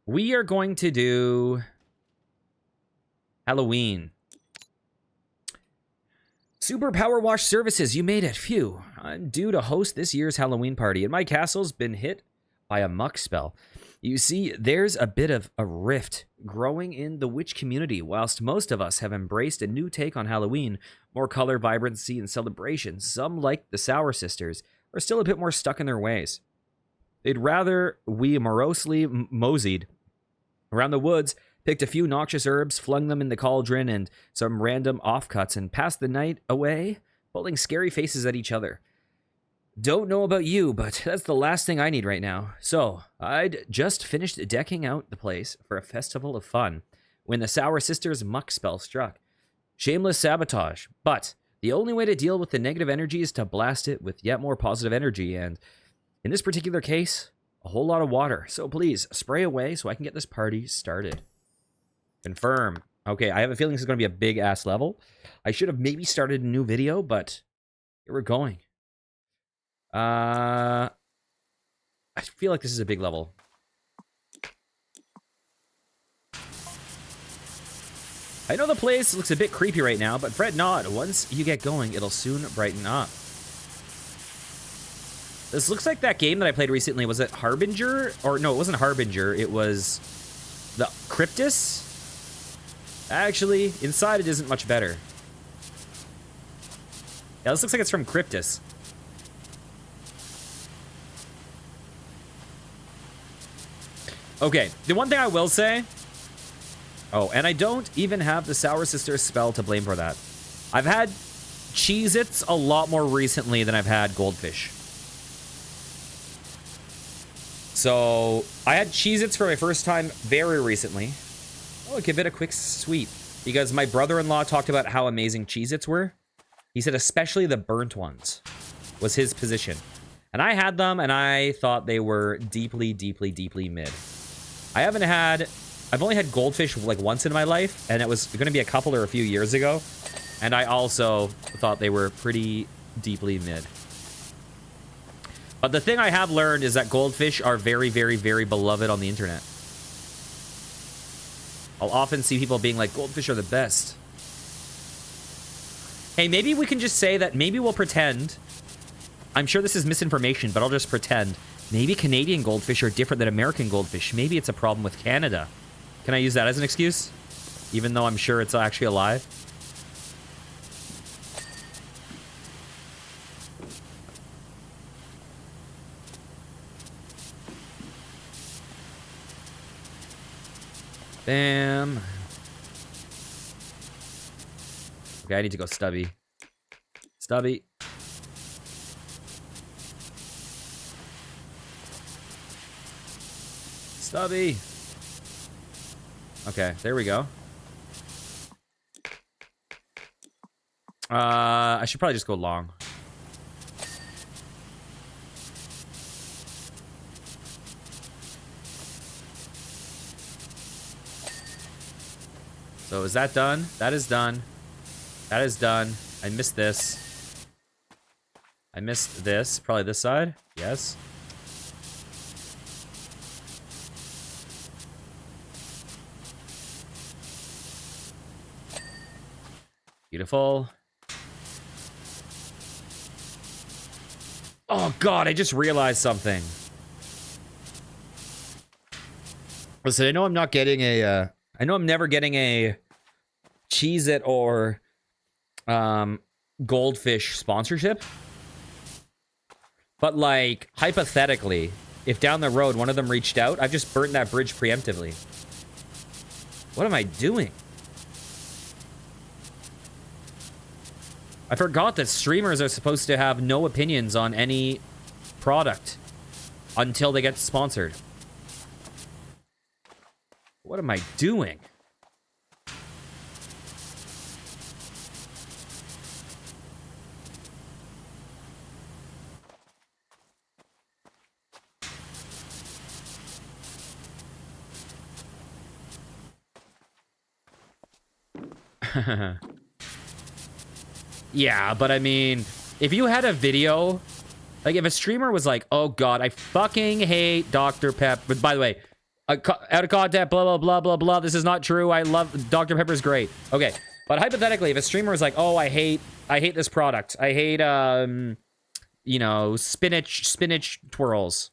We are going to do Halloween. Super PowerWash Services, you made it. Phew. I'm due to host this year's Halloween party, and my castle's been hit by a muck spell. You see, there's a bit of a rift growing in the witch community. Whilst most of us have embraced a new take on Halloween, more color, vibrancy, and celebration, some, like the Sour Sisters, are still a bit more stuck in their ways. They'd rather we morosely moseyed around the woods, picked a few noxious herbs, flung them in the cauldron and some random offcuts, and passed the night away, pulling scary faces at each other. Don't know about you, but that's the last thing I need right now. So, I'd just finished decking out the place for a festival of fun when the Sour Sisters' muck spell struck. Shameless sabotage, but the only way to deal with the negative energy is to blast it with yet more positive energy, and in this particular case, a whole lot of water. So please, spray away so I can get this party started. Confirm. Okay, I have a feeling this is going to be a big-ass level. I should have maybe started a new video, but here we're going. I feel like this is a big level. I know the place looks a bit creepy right now, but fret not. Once you get going, it'll soon brighten up. This looks like that game that I played recently. Was it Harbinger? Or no, it wasn't Harbinger. It was the Cryptus. Actually, inside it isn't much better. Yeah, this looks like it's from Cryptus. Okay, the one thing I will say... Oh, and I don't even have the Sour Sisters spell to blame for that. I've had Cheez-Its a lot more recently than I've had Goldfish. So, I had Cheez-Its for my first time very recently. Oh, give it a quick sweep. Because my brother-in-law talked about how amazing Cheez-Its were. He said especially the burnt ones was his position. And I had them, and I thought they were deeply, deeply, deeply mid. I've only had Goldfish like once in my life, and it was going to be a couple or a few years ago. And I also thought they were pretty deeply mid. But the thing I have learned is that Goldfish are very, very, very beloved on the internet. I'll often see people being like, Goldfish are the best. Hey, maybe we can just say that, maybe we'll pretend. I'm sure this is misinformation, but I'll just pretend. Maybe Canadian goldfish are different than American goldfish. Maybe it's a problem with Canada. Can I use that as an excuse? Even though I'm sure it's actually a lie. Bam. Okay, I need to go stubby. Stubby. Stubby. Okay, there we go. I should probably just go long. So is that done? That is done. That is done. I missed this. I missed this. Probably this side. Yes. Beautiful. Oh god, I just realized something. Listen, I know I'm not getting a I know I'm never getting a Cheez-It or Goldfish sponsorship. But like, hypothetically, if down the road one of them reached out, I've just burnt that bridge preemptively. What am I doing? I forgot that streamers are supposed to have no opinions on any product until they get sponsored. What am I doing? Yeah, but I mean, if you had a video, like if a streamer was like, oh god, I fucking hate Dr. Pep. But by the way, Out of content, blah, blah, blah, blah, blah. This is not true. I love Dr. Pepper's great. Okay. But hypothetically, if a streamer is like, oh, I hate this product. I hate, you know, spinach twirls.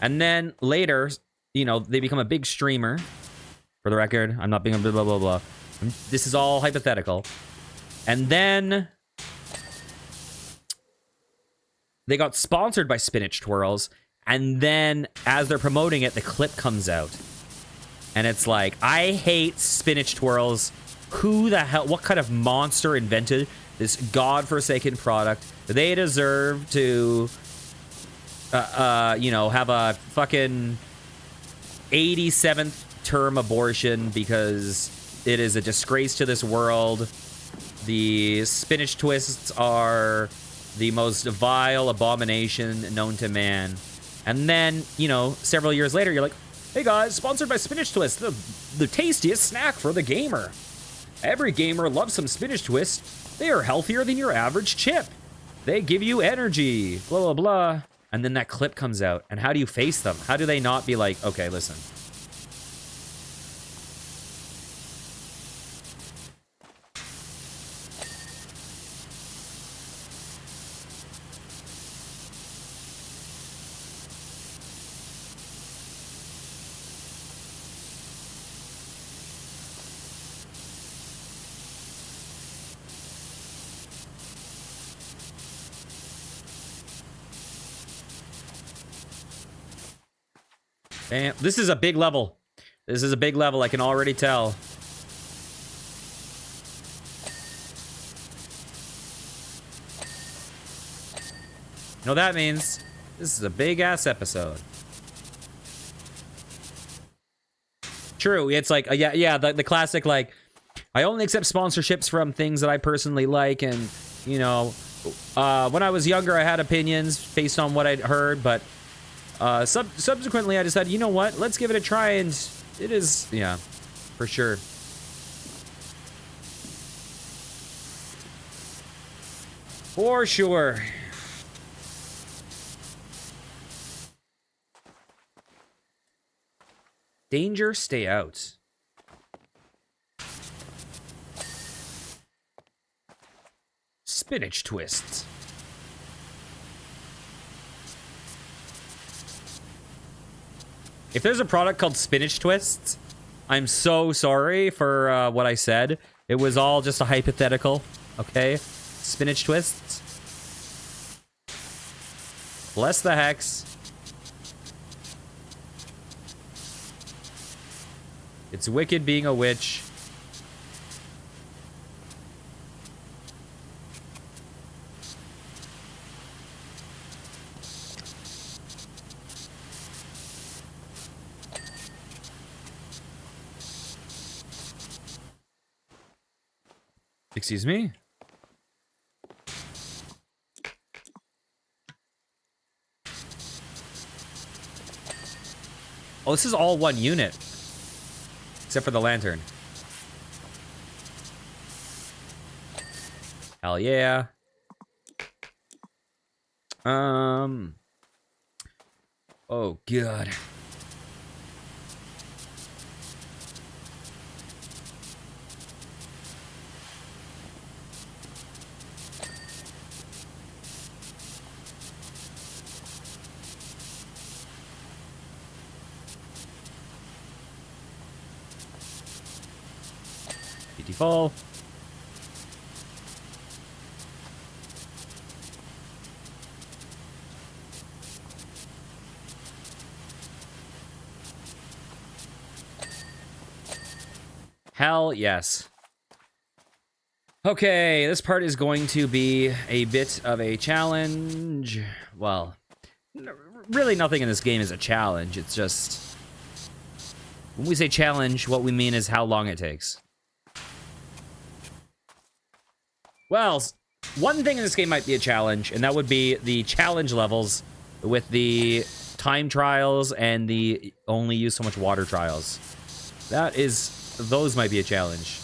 And then later, you know, they become a big streamer. For the record, I'm not being a blah, blah, blah, blah. This is all hypothetical. And then they got sponsored by spinach twirls. And then as they're promoting it, the clip comes out. And it's like, I hate spinach twirls. Who the hell, what kind of monster invented this godforsaken product? They deserve to, you know, have a fucking 87th term abortion because it is a disgrace to this world. The spinach twists are the most vile abomination known to man. And then, you know, several years later, you're like, hey guys, sponsored by Spinach Twist, the tastiest snack for the gamer. Every gamer loves some spinach twist. They are healthier than your average chip. They give you energy, blah, blah, blah. And then that clip comes out. And how do you face them? How do they not be like, okay, listen. Damn, this is a big level. This is a big level, I can already tell. You know what that means? This is a big-ass episode. True, it's like, yeah, the classic, like, I only accept sponsorships from things that I personally like, and, you know, when I was younger, I had opinions based on what I'd heard, but subsequently, I decided, you know what? Let's give it a try, and it is, yeah, for sure. For sure. Danger, stay out. Spinach twists. If there's a product called Spinach Twists, I'm so sorry for what I said. It was all just a hypothetical, okay? Spinach Twists. Bless the hex. It's wicked being a witch. Excuse me? Oh, this is all one unit. Except for the lantern. Hell yeah. Oh, God. Fall. Hell yes. Okay, this part is going to be a bit of a challenge. Well, really nothing in this game is a challenge. It's just, when we say challenge, what we mean is how long it takes. Well, one thing in this game might be a challenge, and that would be the challenge levels with the time trials and the only use so much water trials. Those might be a challenge.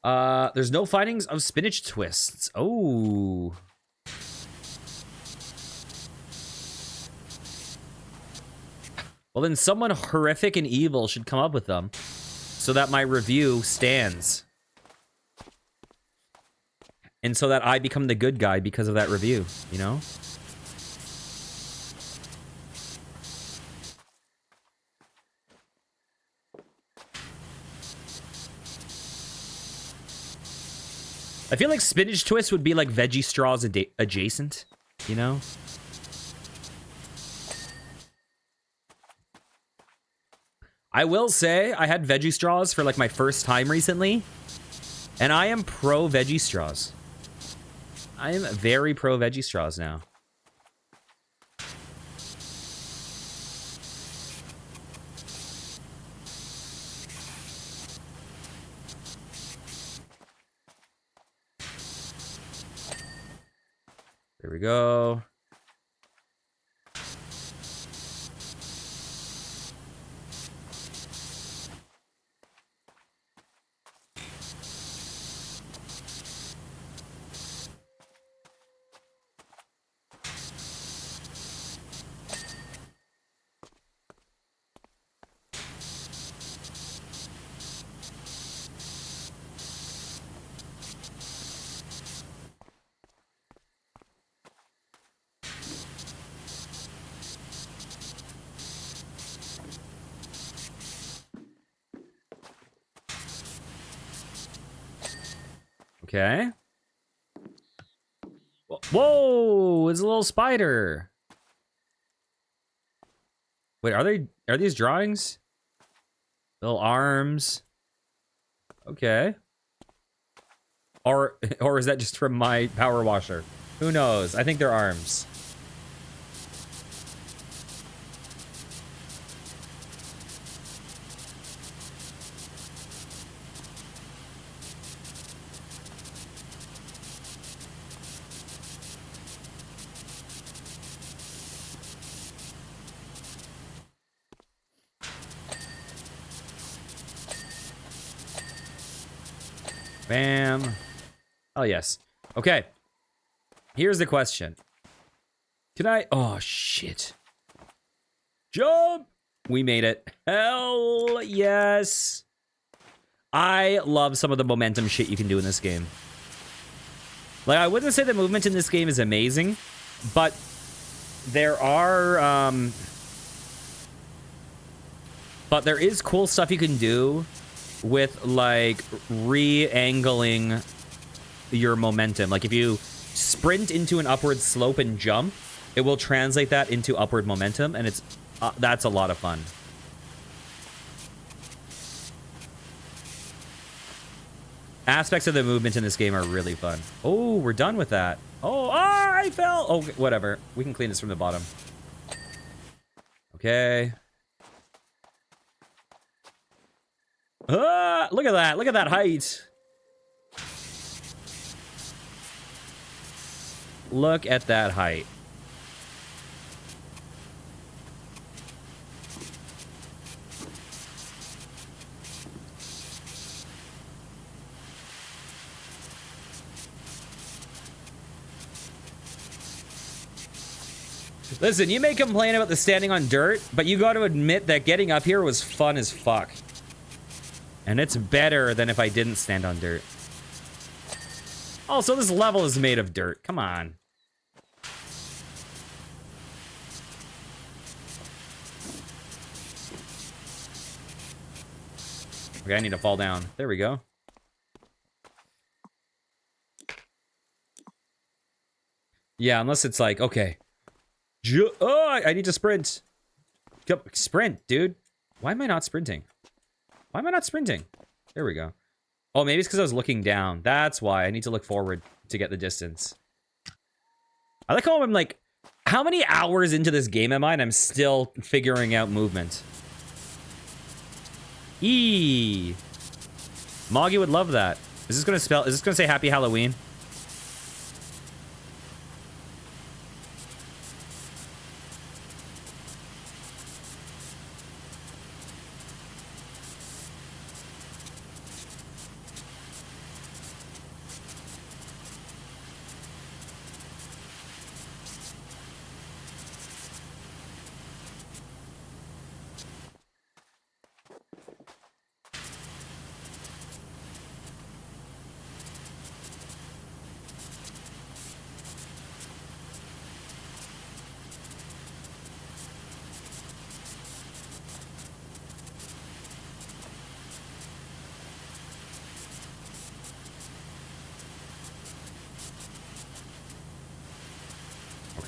There's no findings of spinach twists. Oh. Well, then someone horrific and evil should come up with them so that my review stands. And so that I become the good guy because of that review, you know? I feel like spinach twist would be like veggie straws adjacent, you know? I will say I had veggie straws for like my first time recently, and I am pro veggie straws. I am very pro veggie straws now. There we go. Okay. Whoa, it's a little spider. Wait, are these drawings? Little arms. Okay. Or is that just from my power washer? Who knows? I think they're arms. Bam. Oh, yes. Okay. Here's the question. Can I... Oh, shit. Jump! We made it. Hell yes. I love some of the momentum shit you can do in this game. Like, I wouldn't say the movement in this game is amazing, but there are... But there is cool stuff you can do with, like, re-angling your momentum. Like, if you sprint into an upward slope and jump, it will translate that into upward momentum, and it's that's a lot of fun. Aspects of the movement in this game are really fun. Oh, we're done with that. Oh, I fell! Oh, whatever. We can clean this from the bottom. Okay. Ah, look at that. Look at that height. Look at that height. Listen, you may complain about the standing on dirt, but you got to admit that getting up here was fun as fuck. And it's better than if I didn't stand on dirt. Also, this level is made of dirt. Come on. Okay, I need to fall down. There we go. Yeah, unless it's like, okay. Oh, I need to sprint. Sprint, dude. Why am I not sprinting? Why am I not sprinting? There we go. Oh, maybe it's because I was looking down. That's why. I need to look forward to get the distance. I like how I'm like, how many hours into this game am I and I'm still figuring out movement? Eee. Moggy would love that. Is this gonna say Happy Halloween?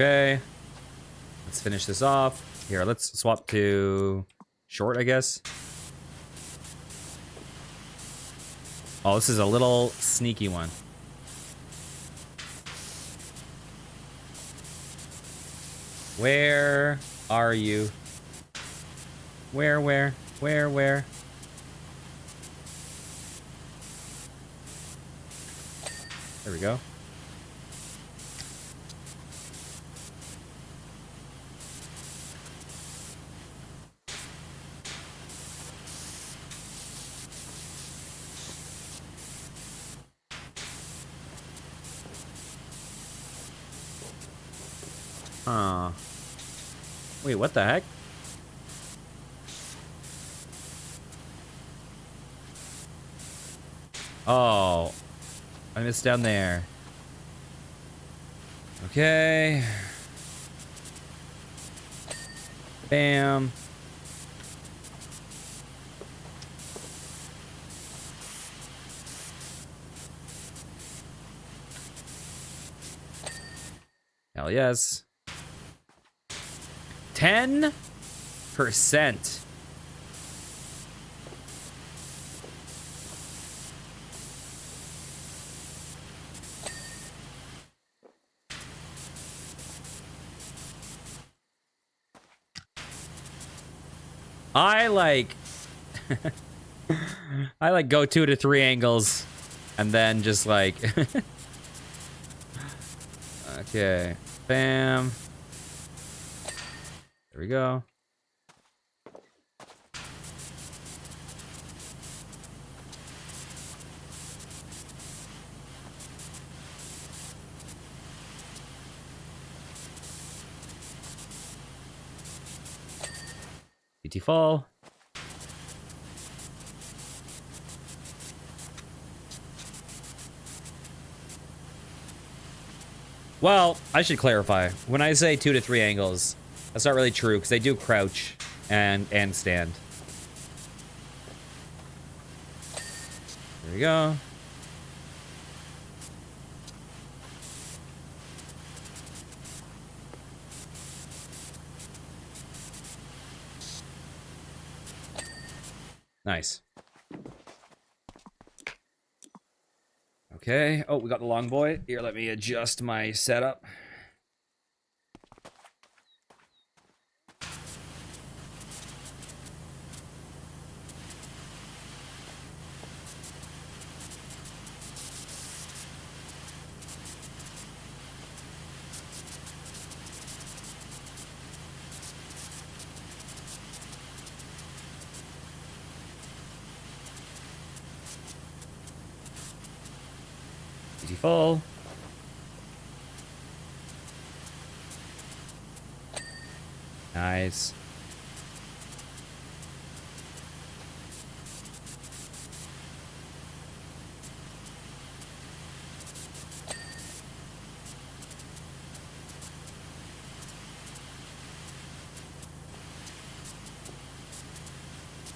Okay. Let's finish this off. Here, let's swap to short, I guess. Oh, this is a little sneaky one. Where are you? Where? There we go. Huh. Wait, what the heck? Oh, I missed down there. Okay. Bam. Hell yes. 10%. I like I like go 2 to 3 angles and then just like okay. Bam. There we go. PT fall. Well, I should clarify. When I say 2 to 3 angles, that's not really true because they do crouch and stand. There we go. Nice. Okay. Oh, we got the long boy. Here, let me adjust my setup. Easy fall. Nice.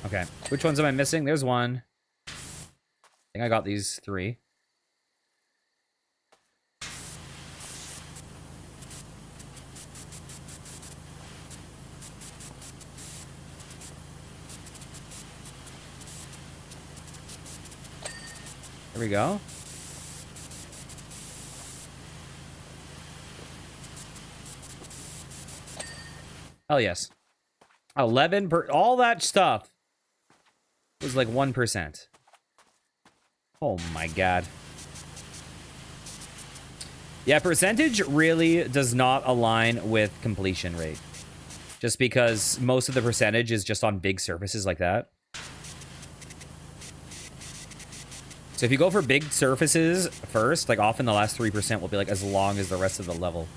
Okay. Which ones am I missing? There's one. I think I got these 3. There we go. Hell yes. 11 per all that stuff was like 1%. Oh my god. Yeah, percentage really does not align with completion rate. Just because most of the percentage is just on big surfaces like that. So if you go for big surfaces first, like often the last 3% will be like as long as the rest of the level.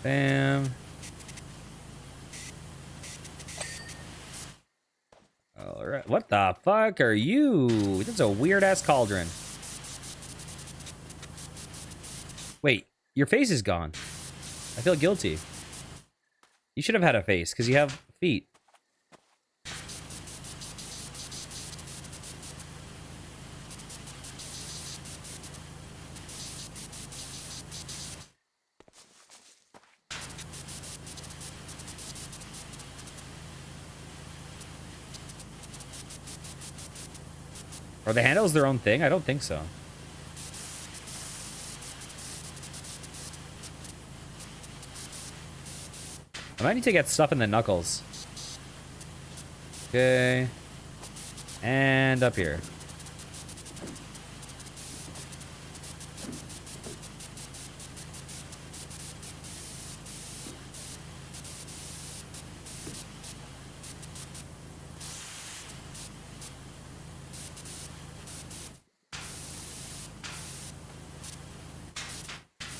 Bam. All right. What the fuck are you? That's a weird ass cauldron. Wait, your face is gone. I feel guilty. You should have had a face because you have feet. Are the handles their own thing? I don't think so. I might need to get stuff in the knuckles. Okay. And up here.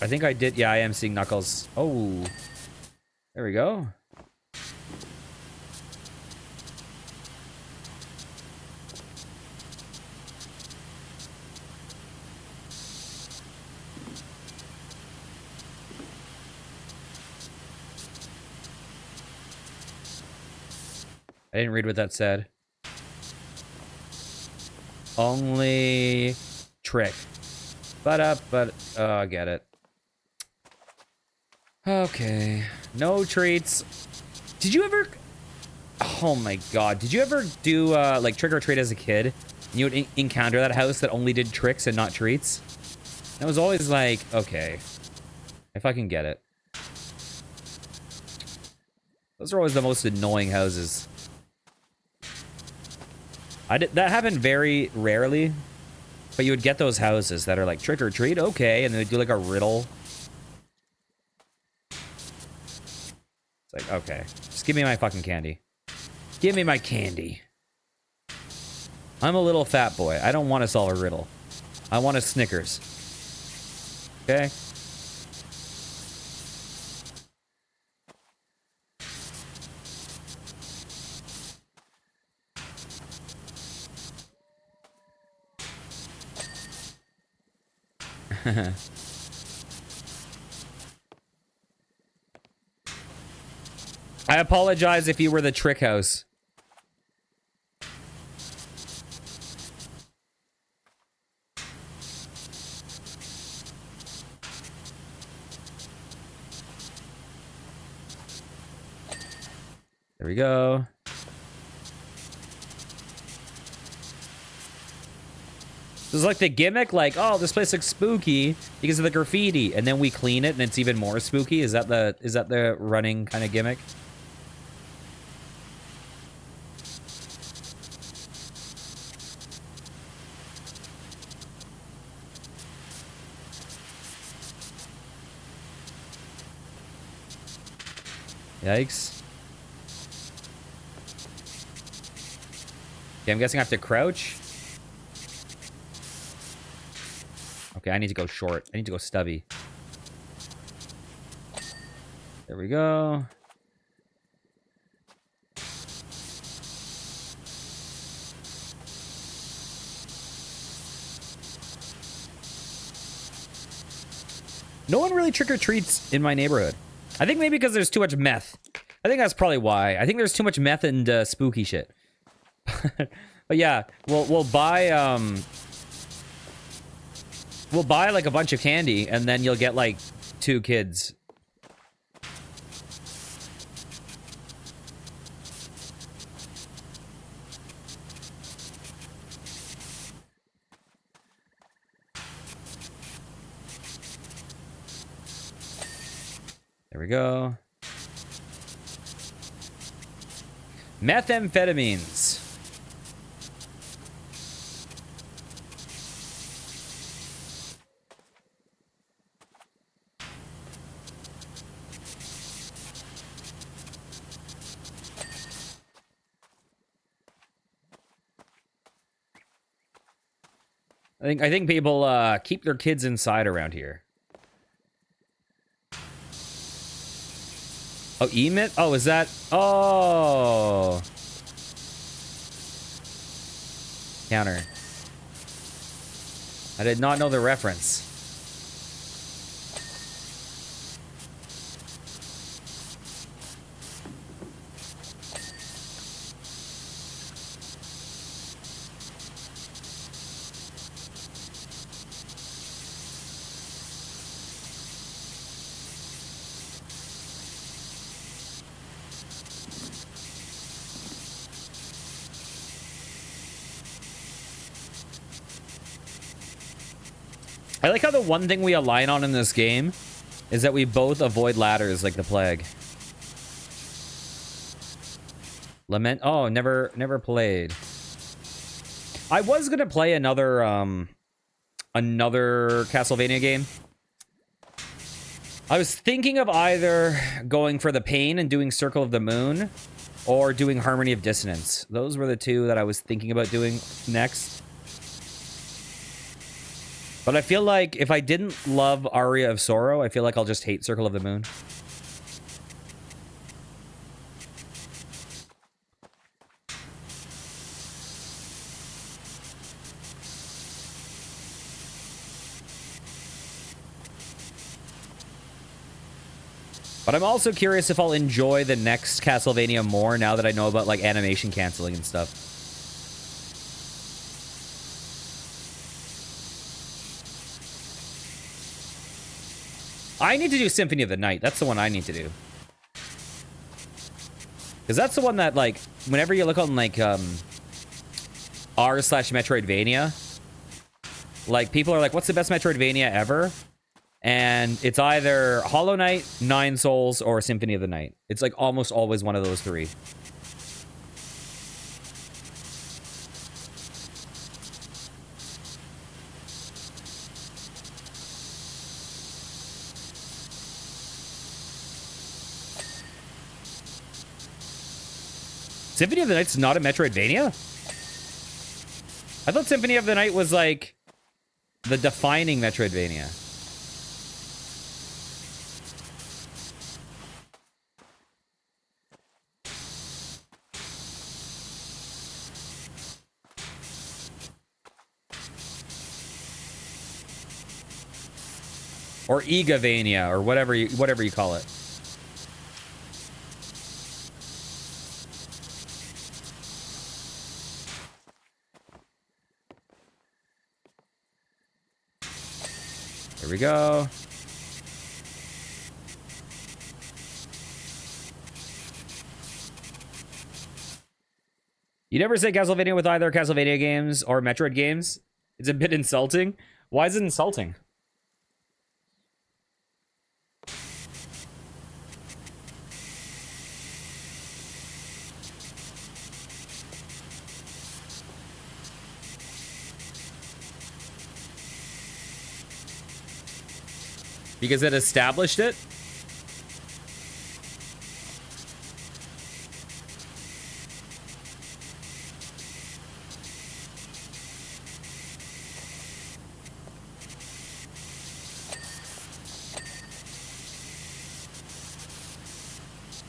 I think I did. Yeah, I am seeing knuckles. Oh. There we go. I didn't read what that said. Only trick. But I get it. Okay. No treats. Did you ever... Oh my god. Did you ever do, like, trick or treat as a kid? And you would encounter that house that only did tricks and not treats? And I was always like, okay. If I can get it. Those are always the most annoying houses. That happened very rarely. But you would get those houses that are like, trick or treat, okay. And they would do like a riddle. It's like, okay. Just give me my fucking candy. Give me my candy. I'm a little fat boy. I don't want to solve a riddle. I want a Snickers. Okay? I apologize if you were the trick house. There we go. This is like the gimmick, like, oh, this place looks spooky because of the graffiti, and then we clean it and it's even more spooky. Is that the running kind of gimmick? Yikes. Okay, I'm guessing I have to crouch. Okay, I need to go short. I need to go stubby. There we go. No one really trick-or-treats in my neighborhood. I think maybe because there's too much meth. I think that's probably why. I think there's too much meth and spooky shit. But yeah, we'll buy like a bunch of candy, and then you'll get like 2 kids. There we go. Methamphetamines. I think people keep their kids inside around here. Oh, emit? Oh, is that? Oh. Counter. I did not know the reference. I like how the one thing we align on in this game is that we both avoid ladders like the plague. Lament. Oh, never played. I was gonna play another Castlevania game. I was thinking of either going for the Pain and doing Circle of the Moon, or doing Harmony of Dissonance. Those were the two that I was thinking about doing next. But I feel like if I didn't love Aria of Sorrow, I feel like I'll just hate Circle of the Moon. But I'm also curious if I'll enjoy the next Castlevania more now that I know about, like, animation canceling and stuff. I need to do Symphony of the Night. That's the one I need to do. Because that's the one that, like, whenever you look on, like, r/Metroidvania, like, people are like, what's the best Metroidvania ever? And it's either Hollow Knight, Nine Souls, or Symphony of the Night. It's like almost always one of those three. Symphony of the Night's not a Metroidvania? I thought Symphony of the Night was like the defining Metroidvania. Or Igavania, or whatever you call it. There we go. You never say Castlevania with either Castlevania games or Metroid games. It's a bit insulting. Why is it insulting? Because it established it?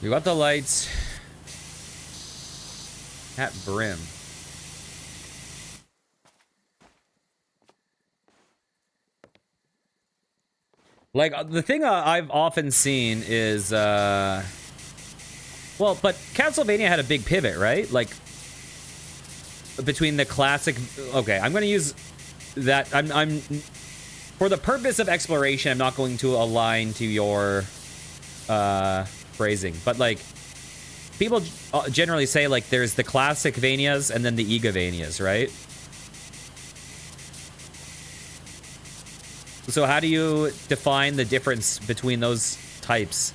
You got the lights at brim. Like, the thing I've often seen is, well, but Castlevania had a big pivot, right? Like, between the classic... Okay, I'm going to use that... I'm... For the purpose of exploration, I'm not going to align to your, phrasing. But, like, people generally say, like, there's the classic Vanias and then the Igavanias, right? So how do you define the difference between those types?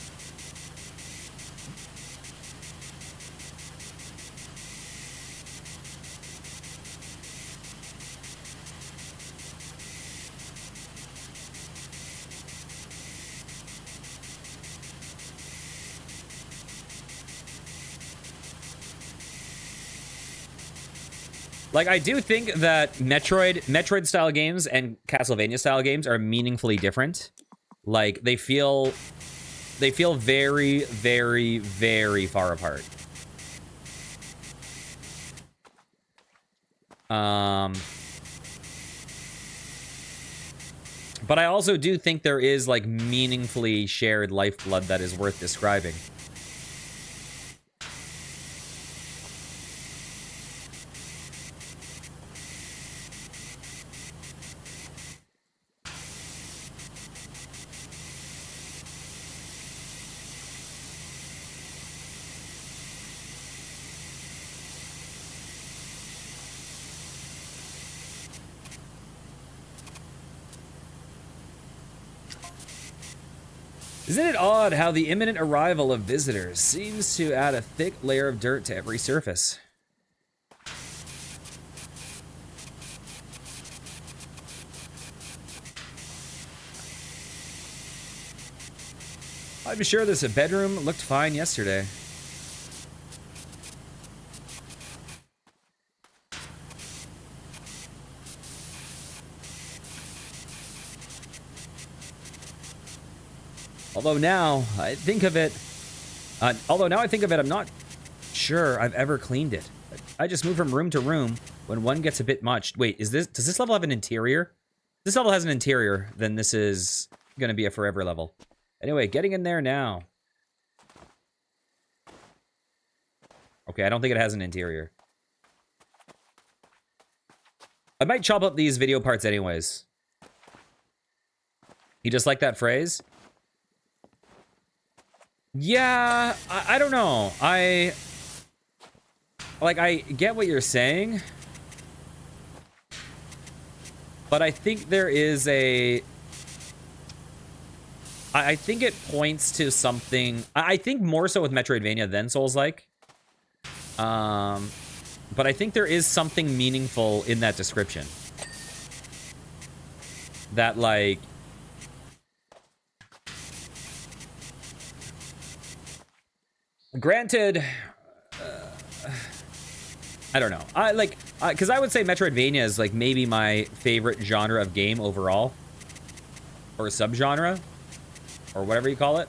Like, I do think that Metroid-style games and Castlevania-style games are meaningfully different. Like, they feel very, very, very far apart. But I also do think there is, like, meaningfully shared lifeblood that is worth describing. Isn't it odd how the imminent arrival of visitors seems to add a thick layer of dirt to every surface? I'm sure this bedroom looked fine yesterday. Although now I think of it, I'm not sure I've ever cleaned it. I just move from room to room when one gets a bit much. Wait, does this level have an interior? If this level has an interior, then this is gonna be a forever level. Anyway, getting in there now. Okay, I don't think it has an interior. I might chop up these video parts anyways. You just like that phrase? Yeah, I don't know. I get what you're saying. But I think there is a... I think it points to something... I think more so with Metroidvania than Souls-like. But I think there is something meaningful in that description. That, like... Granted... I don't know. Because I would say Metroidvania is, like, maybe my favorite genre of game overall. Or subgenre. Or whatever you call it.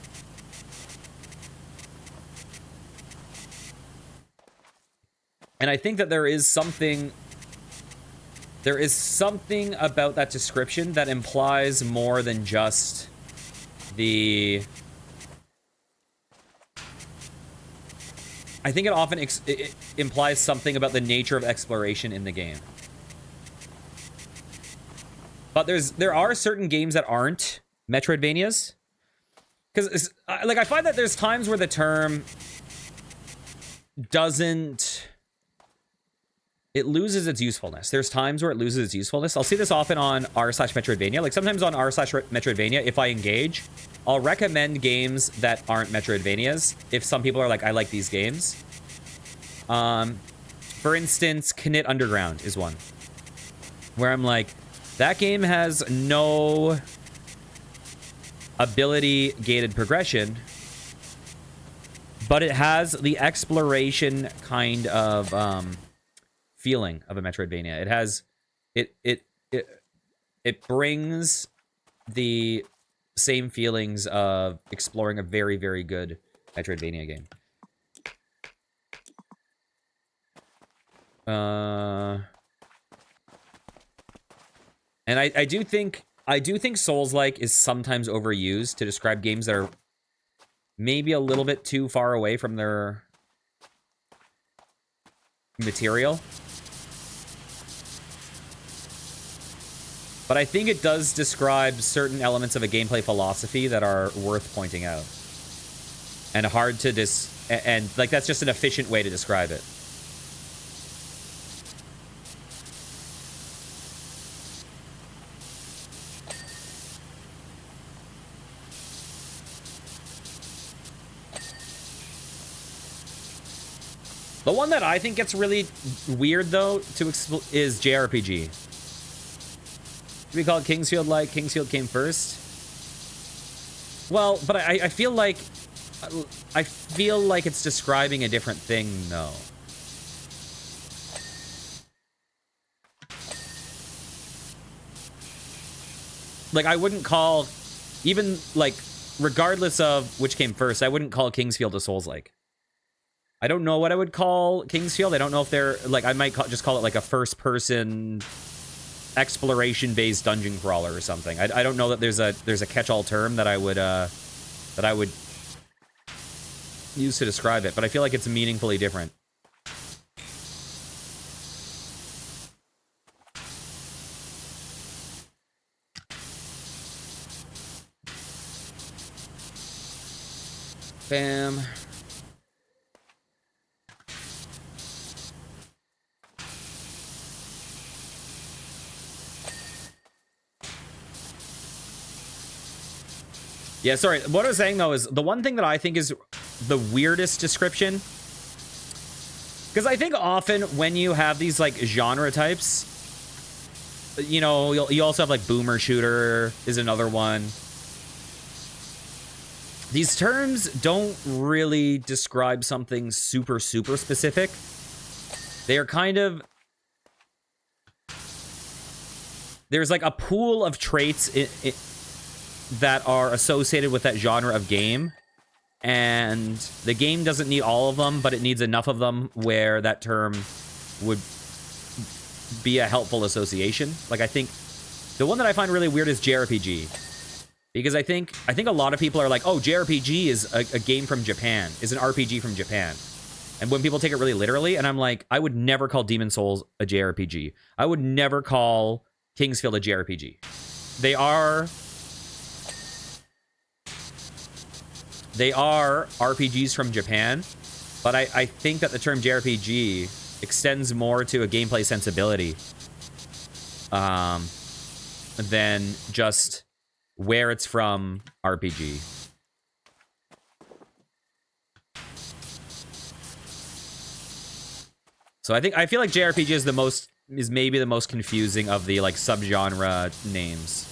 And I think that there is something about that description that implies more than just the... I think it often it implies something about the nature of exploration in the game. But there are certain games that aren't Metroidvanias. Because, like, I find that there's times where the term doesn't... It loses its usefulness. There's times where it loses its usefulness. I'll see this often on r/Metroidvania. Like, sometimes on r/Metroidvania, if I engage, I'll recommend games that aren't Metroidvanias. If some people are like, I like these games. For instance, Knit Underground is one. Where I'm like, that game has no ability-gated progression, but it has the exploration kind of... feeling of a Metroidvania. It has it brings the same feelings of exploring a very, very good Metroidvania game. And I do think Souls-like is sometimes overused to describe games that are maybe a little bit too far away from their material. But I think it does describe certain elements of a gameplay philosophy that are worth pointing out. And hard to and like, that's just an efficient way to describe it. The one that I think gets really weird, though, is JRPG. We call it Kingsfield like Kingsfield came first. Well, but I feel like it's describing a different thing, though. Like, I wouldn't call, even like, regardless of which came first, I wouldn't call Kingsfield a Souls-like. I don't know what I would call Kingsfield. I don't know if they're like, I might just call it like a first-person exploration-based dungeon crawler or something. I don't know that there's a catch-all term that I would use to describe it, but I feel like it's meaningfully different. Bam. Yeah, sorry. What I was saying, though, is the one thing that I think is the weirdest description, because I think often when you have these, like, genre types, you know, you also have, like, boomer shooter is another one. These terms don't really describe something super, super specific. They are kind of... There's, like, a pool of traits that are associated with that genre of game, and the game doesn't need all of them, but it needs enough of them where that term would be a helpful association. Like, I think the one that I find really weird is JRPG, because I think a lot of people are like, oh, JRPG is a game from Japan, is an RPG from Japan, and when people take it really literally, and I'm like, I would never call Demon Souls a JRPG. I would never call Kingsfield a JRPG. They are RPGs from Japan, but I think that the term JRPG extends more to a gameplay sensibility than just where it's from RPG. So I feel like JRPG is maybe the most confusing of the like subgenre names.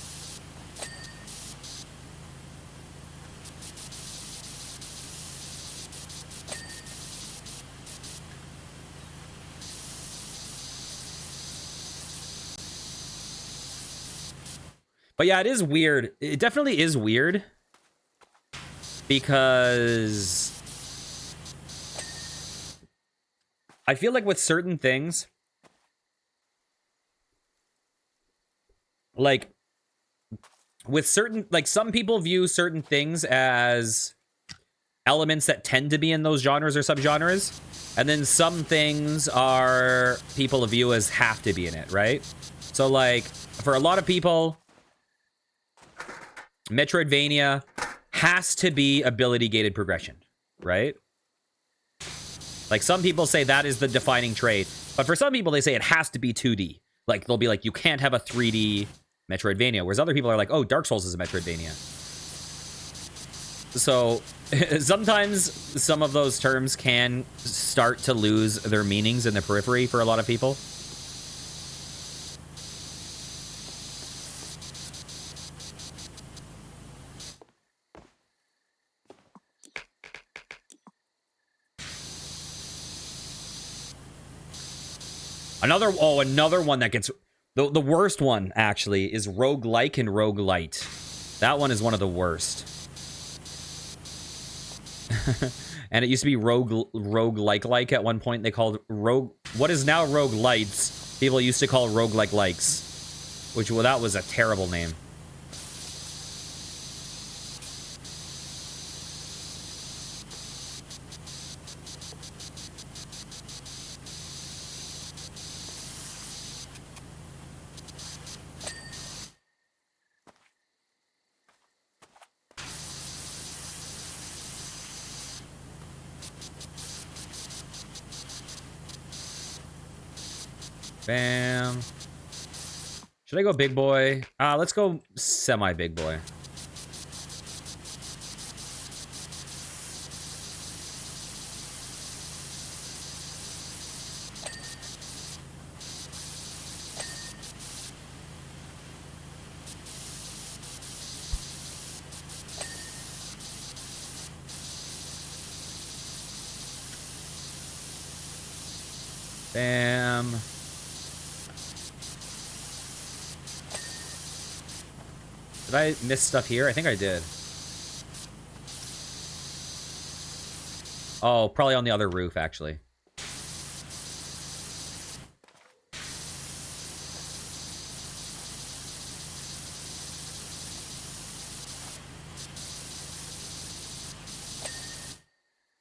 But yeah, it is weird. It definitely is weird. Because I feel like with certain things, like with certain, like some people view certain things as elements that tend to be in those genres or subgenres. And then some things are people view as have to be in it, right? So like for a lot of people, Metroidvania has to be ability-gated progression, right? Like, some people say that is the defining trait, but for some people, they say it has to be 2D. Like, they'll be like, you can't have a 3D Metroidvania, whereas other people are like, oh, Dark Souls is a Metroidvania. So, sometimes some of those terms can start to lose their meanings in the periphery for a lot of people. Another one that gets... The worst one, actually, is roguelike and roguelite. That one is one of the worst. And it used to be roguelike at one point. They called what is now roguelites, people used to call roguelike likes. Which, well, that was a terrible name. Bam. Should I go big boy? Let's go semi-big boy. Bam. Did I miss stuff here? I think I did. Oh, probably on the other roof, actually.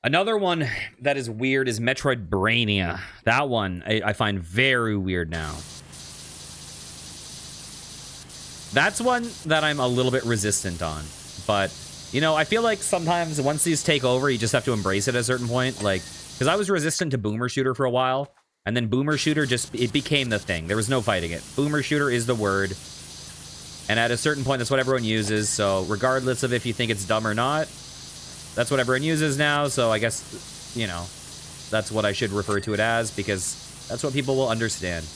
Another one that is weird is Metroid Brainia. That one I find very weird now. That's one that I'm a little bit resistant on. But, you know, I feel like sometimes once these take over, you just have to embrace it at a certain point. Like, because I was resistant to Boomer Shooter for a while. And then Boomer Shooter it became the thing. There was no fighting it. Boomer Shooter is the word. And at a certain point, that's what everyone uses. So regardless of if you think it's dumb or not, that's what everyone uses now. So I guess, you know, that's what I should refer to it as, because that's what people will understand.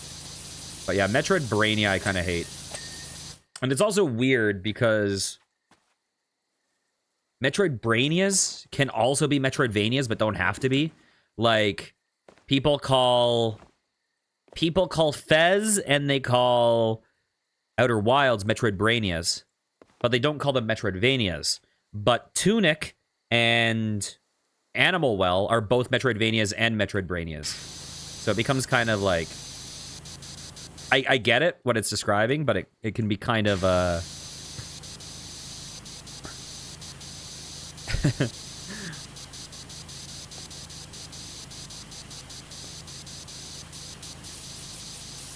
But yeah, Metroid Brainia I kind of hate. And it's also weird because Metroid Brainias can also be Metroidvanias, but don't have to be. Like, people call Fez and they call Outer Wilds Metroid Brainias, but they don't call them Metroidvanias. But Tunic and Animal Well are both Metroidvanias and Metroid Brainias. So it becomes kind of like... I get it, what it's describing, but it can be kind of...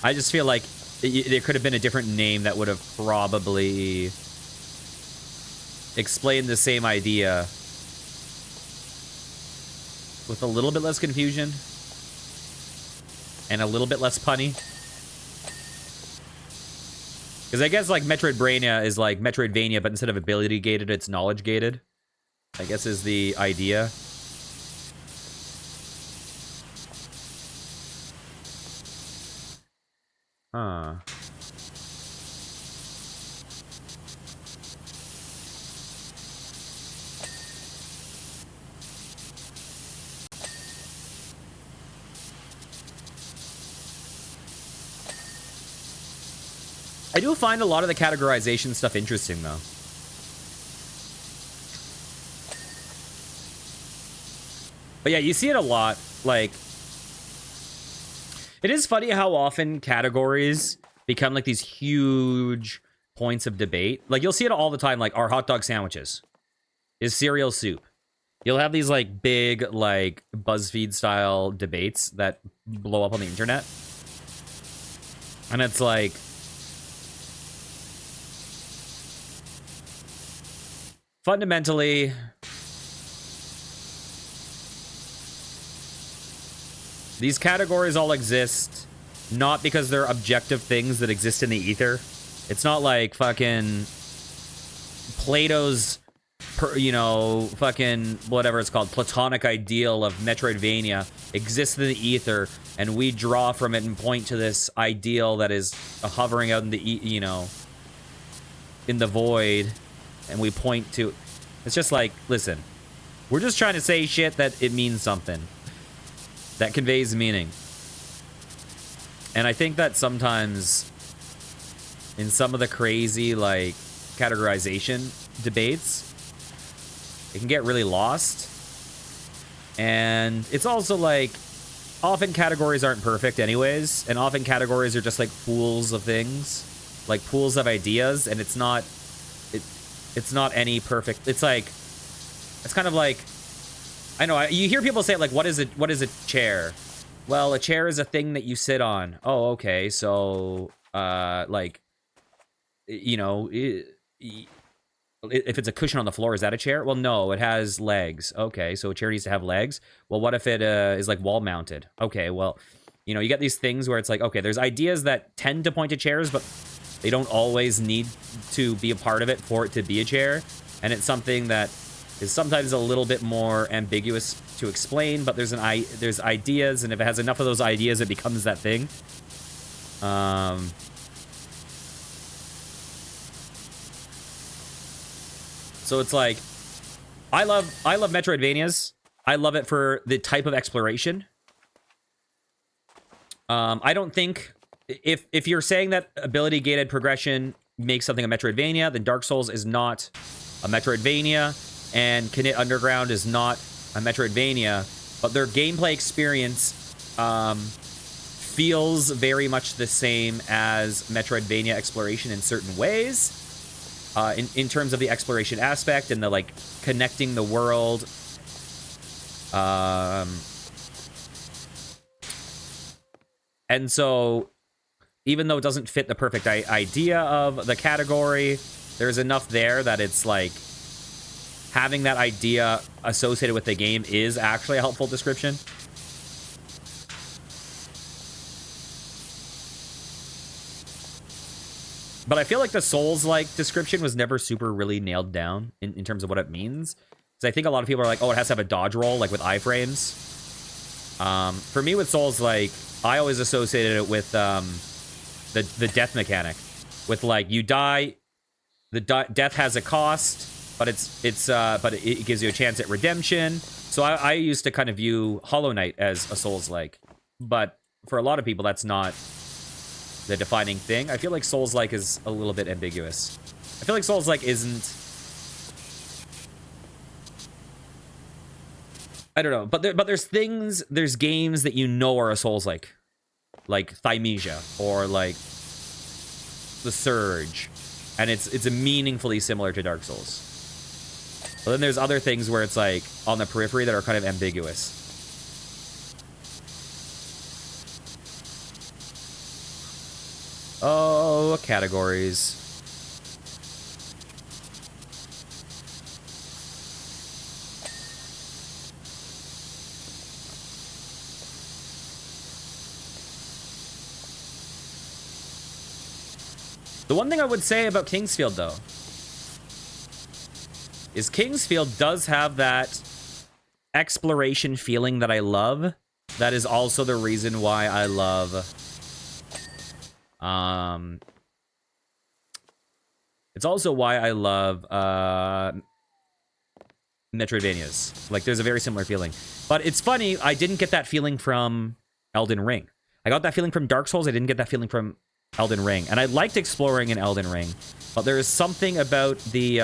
I just feel like there could have been a different name that would have probably explained the same idea with a little bit less confusion and a little bit less punny. Because I guess, like, Metroid Brainia is like Metroidvania, but instead of ability gated, it's knowledge gated, I guess is the idea. Huh. I do find a lot of the categorization stuff interesting, though. But yeah, you see it a lot. Like, it is funny how often categories become like these huge points of debate. Like, you'll see it all the time. Like, are hot dog sandwiches? Is cereal soup? You'll have these like big, like, BuzzFeed style debates that blow up on the internet. And it's like, fundamentally, these categories all exist not because they're objective things that exist in the ether. It's not like fucking Plato's, you know, fucking whatever it's called, platonic ideal of Metroidvania exists in the ether, and we draw from it and point to this ideal that is hovering out in the, you know, in the void, and we point to... It's just like, listen, we're just trying to say shit that it means something. That conveys meaning. And I think that sometimes in some of the crazy, like, categorization debates, it can get really lost. And it's also like, often categories aren't perfect anyways, and often categories are just like pools of things, like pools of ideas, and it's not any perfect. It's like, it's kind of like, I know, you hear people say, like, what is a chair? Well, a chair is a thing that you sit on. Oh, okay, so, like, you know, if it's a cushion on the floor, is that a chair? Well, no, it has legs. Okay, so a chair needs to have legs. Well, what if it is, like, wall-mounted? Okay, well, you know, you get these things where it's like, okay, there's ideas that tend to point to chairs, but they don't always need to be a part of it for it to be a chair. And it's something that is sometimes a little bit more ambiguous to explain, but there's ideas, and if it has enough of those ideas, it becomes that thing. So it's like, I love Metroidvanias. I love it for the type of exploration. I don't think, if you're saying that ability gated progression makes something a Metroidvania, then Dark Souls is not a Metroidvania, and Knit Underground is not a Metroidvania, but their gameplay experience feels very much the same as Metroidvania exploration in certain ways, in terms of the exploration aspect and the, like, connecting the world. And so, even though it doesn't fit the perfect idea of the category, there's enough there that it's like, having that idea associated with the game is actually a helpful description. But I feel like the Souls-like description was never super really nailed down in terms of what it means. Because I think a lot of people are like, oh, it has to have a dodge roll, like with iframes. For me, with Souls-like, I always associated it with the death mechanic. With, like, you die, the death has a cost, but it gives you a chance at redemption. So I used to kind of view Hollow Knight as a Souls-like. But for a lot of people, that's not the defining thing. I feel like Souls-like is a little bit ambiguous. I feel like Souls-like isn't... I don't know, but there's games that you know are a Souls-like Thymesia or like The Surge, and it's meaningfully similar to Dark Souls. But then there's other things where it's like on the periphery that are kind of ambiguous. Oh, categories. The one thing I would say about Kingsfield, though, is Kingsfield does have that exploration feeling that I love. That is also the reason why I love... it's also why I love Metroidvanias. Like, there's a very similar feeling. But it's funny, I didn't get that feeling from Elden Ring. I got that feeling from Dark Souls. I didn't get that feeling from Elden Ring. And I liked exploring in Elden Ring. But there is something about the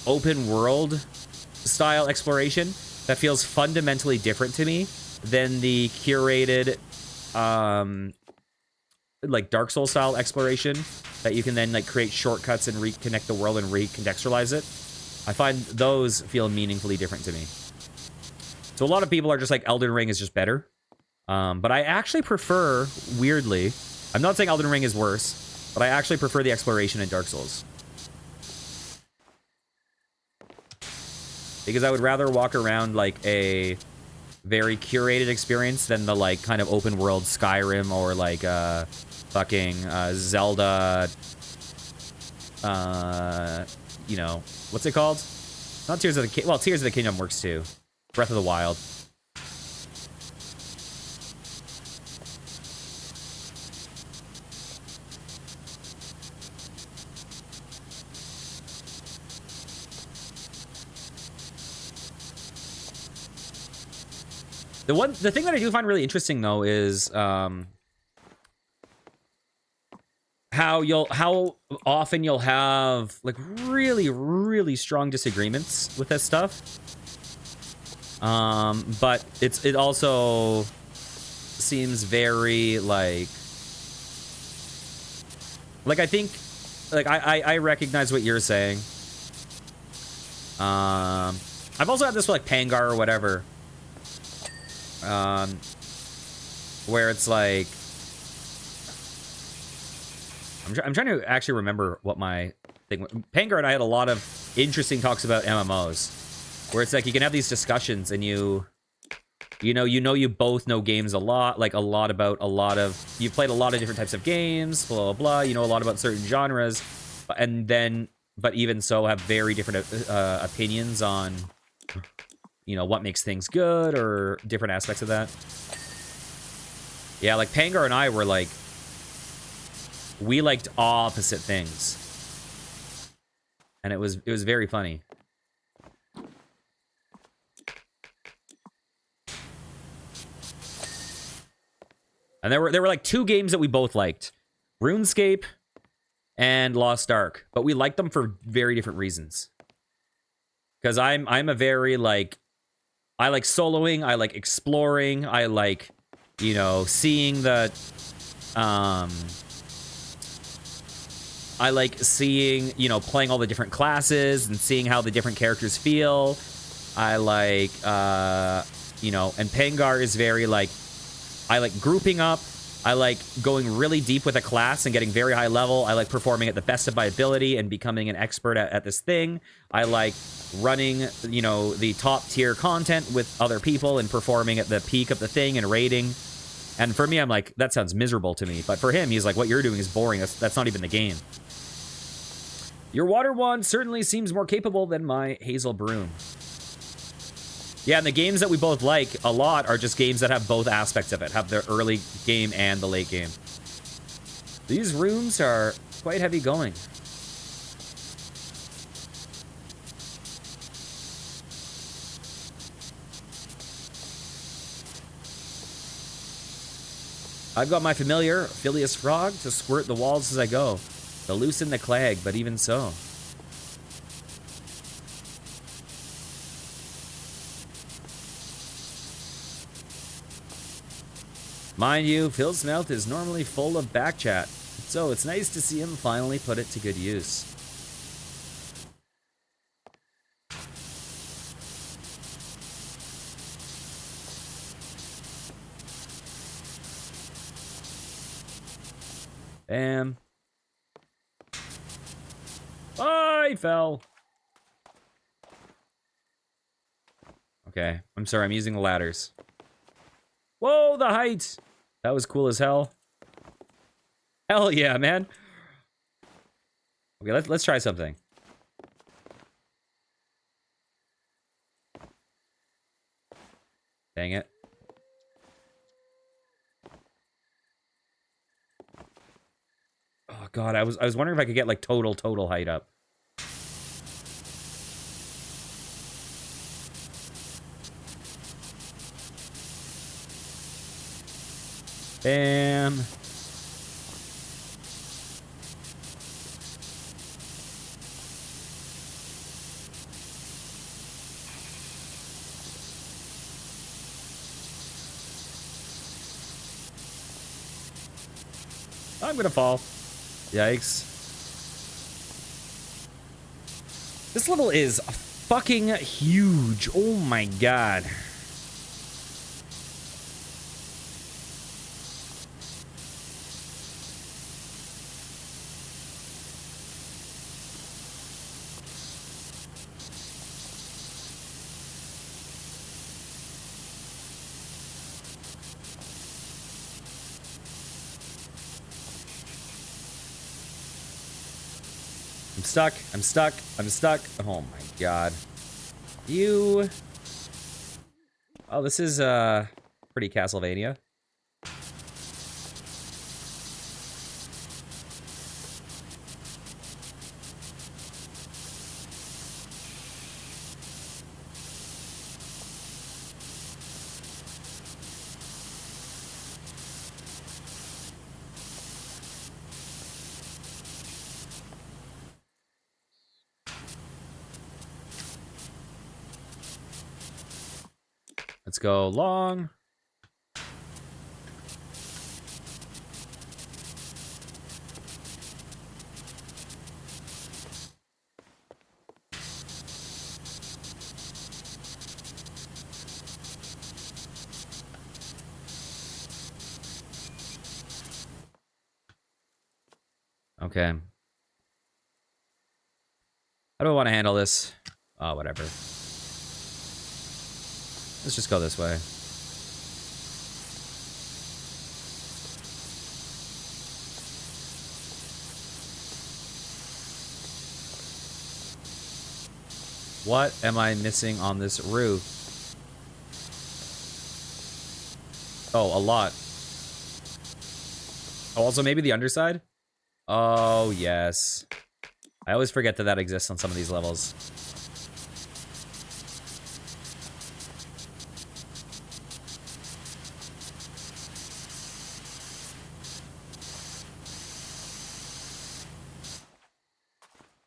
open world style exploration that feels fundamentally different to me than the curated like Dark Souls style exploration that you can then like create shortcuts and reconnect the world and recontextualize it. I find those feel meaningfully different to me. So a lot of people are just like, Elden Ring is just better. But I actually prefer, weirdly, I'm not saying Elden Ring is worse, but I actually prefer the exploration in Dark Souls. Because I would rather walk around like a very curated experience than the like kind of open world Skyrim or like fucking Zelda, you know, what's it called? Not Tears of the Kingdom. Well, Tears of the Kingdom works too. Breath of the Wild. The thing that I do find really interesting though is how often you'll have like really strong disagreements with this stuff. But it also seems very like I think like I recognize what you're saying. I've also had this with like Pangar or whatever. Where it's like I'm trying to actually remember what my thing was. Pangar and I had a lot of interesting talks about MMOs, where it's like you can have these discussions and you both know games a lot about a lot of, you've played a lot of different types of games, blah blah blah, you know a lot about certain genres, and then but even so have very different opinions on what makes things good or different aspects of that. Yeah, like Pangar and I were like, we liked opposite things. And it was very funny. And there were like two games that we both liked. RuneScape and Lost Ark. But we liked them for very different reasons. Because I'm a very like, I like soloing, I like exploring, I like, seeing the, I like seeing, playing all the different classes and seeing how the different characters feel. I like, and Pangar is very like, I like grouping up. I like going really deep with a class and getting very high level. I like performing at the best of my ability and becoming an expert at this thing. I like running, the top tier content with other people and performing at the peak of the thing and raiding. And for me, I'm like, that sounds miserable to me. But for him, he's like, what you're doing is boring. That's not even the game. Your water wand certainly seems more capable than my hazel broom. Yeah, and the games that we both like a lot are just games that have both aspects of it. Have the early game and the late game. These rooms are quite heavy going. I've got my familiar Phileas frog to squirt the walls as I go, to loosen the clag, but even so. Mind you, Phil's mouth is normally full of backchat, so it's nice to see him finally put it to good use. Bam. Oh, he fell. Okay, I'm sorry, I'm using the ladders. Whoa, the height! That was cool as hell. Hell yeah, man. Okay, let's try something. Dang it. Oh god, I was wondering if I could get like total height up. Bam. I'm gonna fall. Yikes. This level is fucking huge. Oh my god. I'm stuck. I'm stuck. I'm stuck. Oh my god. You. Oh, this is pretty Castlevania. Let's go long. Okay. How do I want to handle this? Oh, whatever. Let's just go this way. What am I missing on this roof? Oh, a lot. Oh, also maybe the underside? Oh, yes. I always forget that that exists on some of these levels.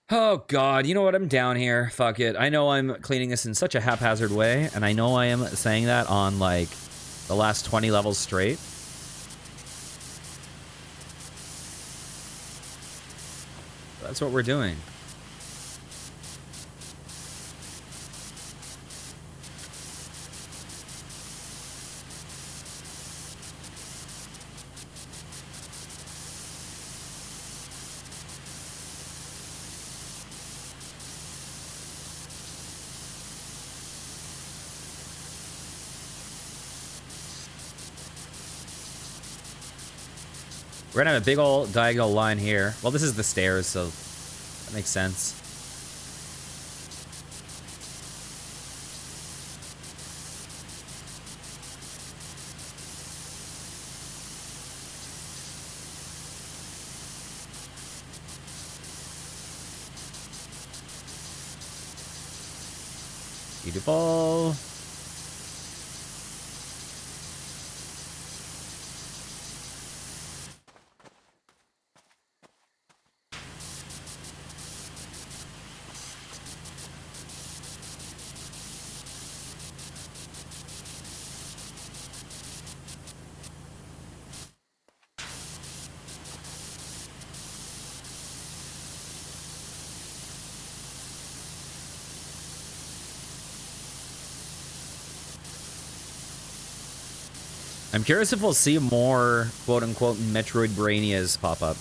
Oh god, you know what? I'm down here. Fuck it. I know I'm cleaning this in such a haphazard way, and I know I am saying that on, like, the last 20 levels straight. That's what we're doing. We're gonna have a big old diagonal line here. Well, this is the stairs, so that makes sense. Beautiful. I'm curious if we'll see more quote-unquote Metroid Brainias pop up.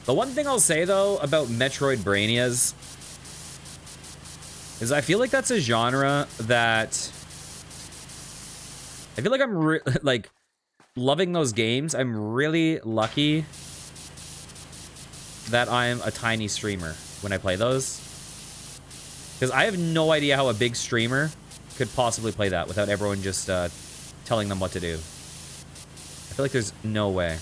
The one thing I'll say, though, about Metroid Brainias is I feel like that's a genre that... I feel like I'm, like, loving those games. I'm really lucky that I'm a tiny streamer when I play those. Because I have no idea how a big streamer could possibly play that without everyone just telling them what to do. I feel like there's no way.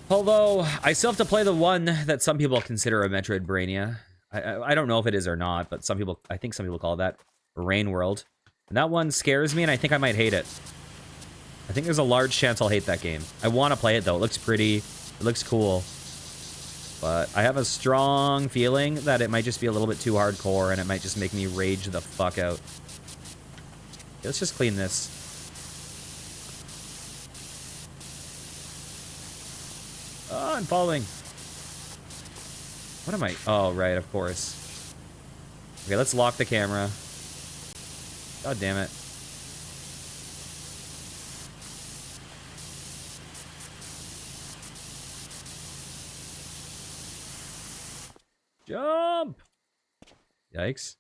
Although, I still have to play the one that some people consider a Metroid Brainia. I don't know if it is or not, but I think some people call that Rain World. And that one scares me, and I think I might hate it. I think there's a large chance I'll hate that game. I want to play it, though. It looks pretty. It looks cool. But I have a strong feeling that it might just be a little bit too hardcore, and it might just make me rage the fuck out. Okay, let's just clean this. Oh, I'm falling. What am I? Oh, right, of course. Okay, let's lock the camera. God damn it. Jump! Yikes.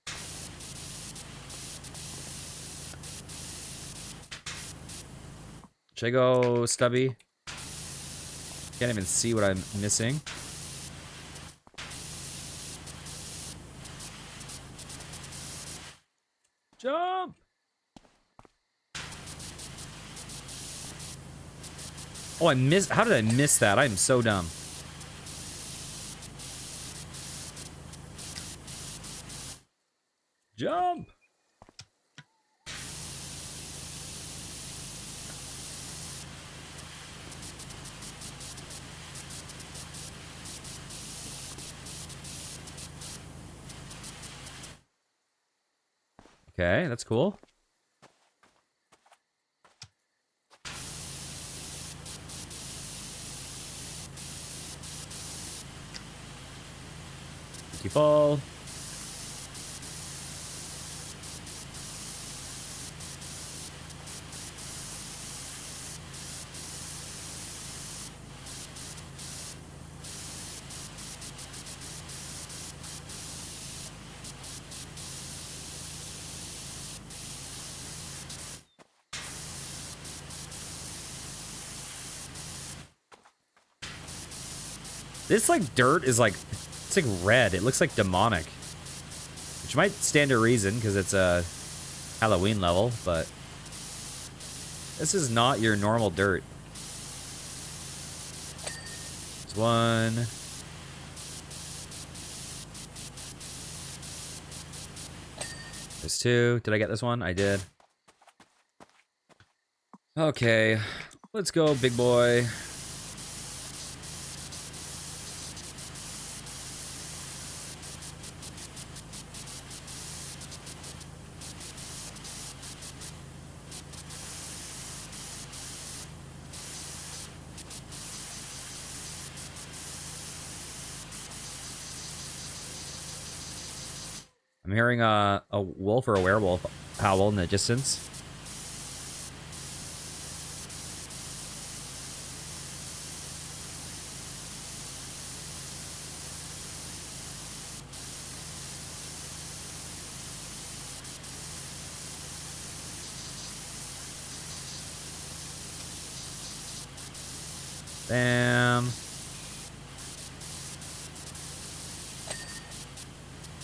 Should I go stubby? Can't even see what I'm missing. Jump! Oh, I missed. How did I miss that? I'm so dumb. Jump! Okay, that's cool. You fall. This, like, dirt is, like, it's, like, red. It looks like demonic. Which might stand to reason, because it's a Halloween level, but... this is not your normal dirt. There's one. There's two. Did I get this one? I did. Okay. Let's go, big boy. I'm hearing a wolf or a werewolf howl in the distance. Bam.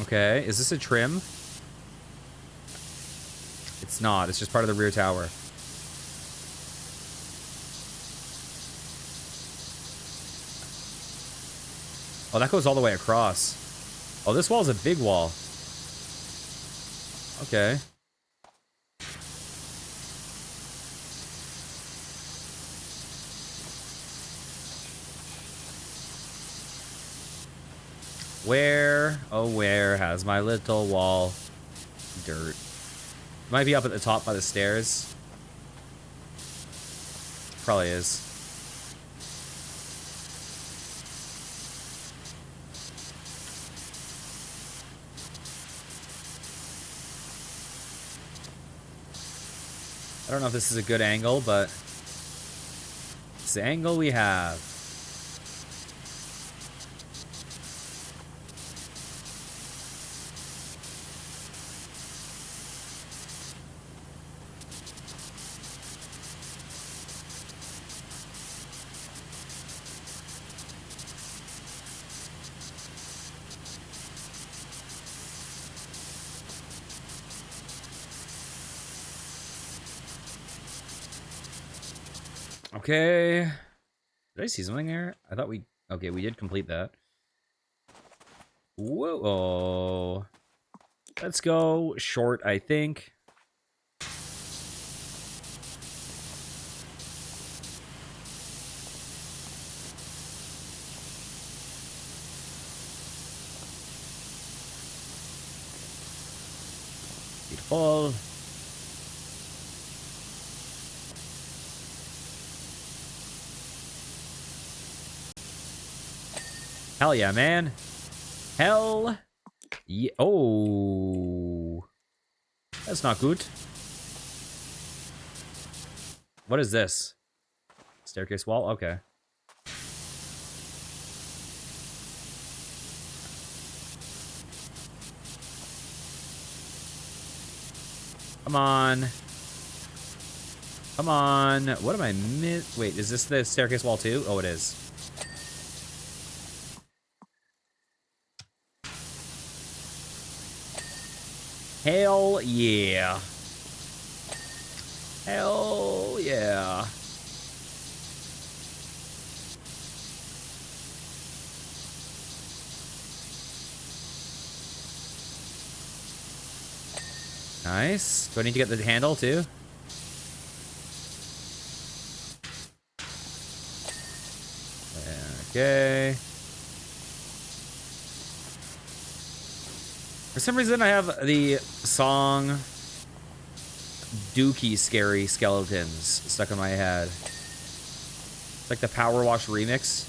Okay, is this a trim? It's not. It's just part of the rear tower. Oh, that goes all the way across. Oh, this wall's a big wall. Okay. Where, oh where has my little wall? Dirt. Might be up at the top by the stairs. Probably is. I don't know if this is a good angle, but it's the angle we have. Okay. Did I see something there? I thought we... Okay, we did complete that. Whoa. Let's go short, I think. Beautiful. Hell yeah, man. Hell yeah. Oh. That's not good. What is this? Staircase wall? Okay. Come on. Come on. What am I Wait, is this the staircase wall too? Oh, it is. Hell yeah. Hell yeah. Nice. Do I need to get the handle too? Okay. For some reason, I have the song Dookie Scary Skeletons stuck in my head. It's like the PowerWash remix.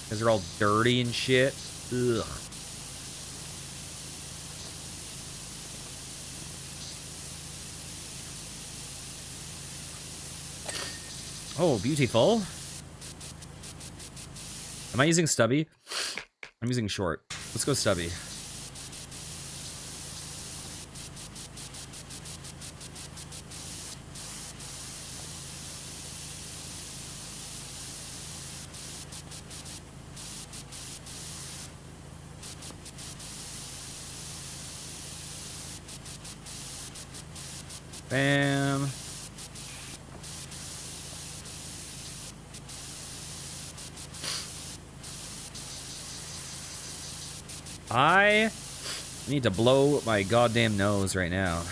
Because they're all dirty and shit. Ugh. Oh, beautiful. Am I using stubby? I'm using short. Let's go stubby. Bam. I need to blow my goddamn nose right now.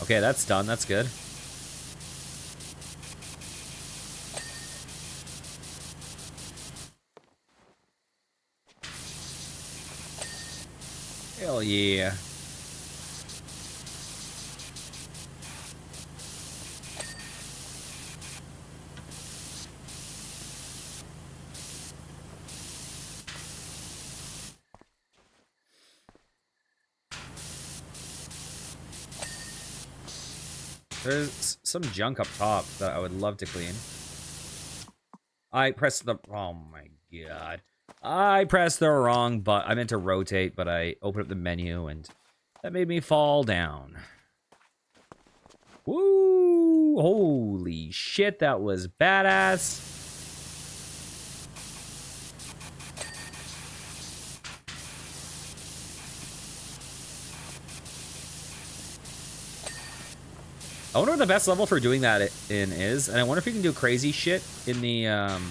Okay, that's done. That's good. Hell yeah. There's some junk up top that I would love to clean. I pressed the... Oh, my God. I pressed the wrong button. I meant to rotate, but I opened up the menu, and that made me fall down. Woo! Holy shit, that was badass. I wonder what the best level for doing that in is, and I wonder if you can do crazy shit in the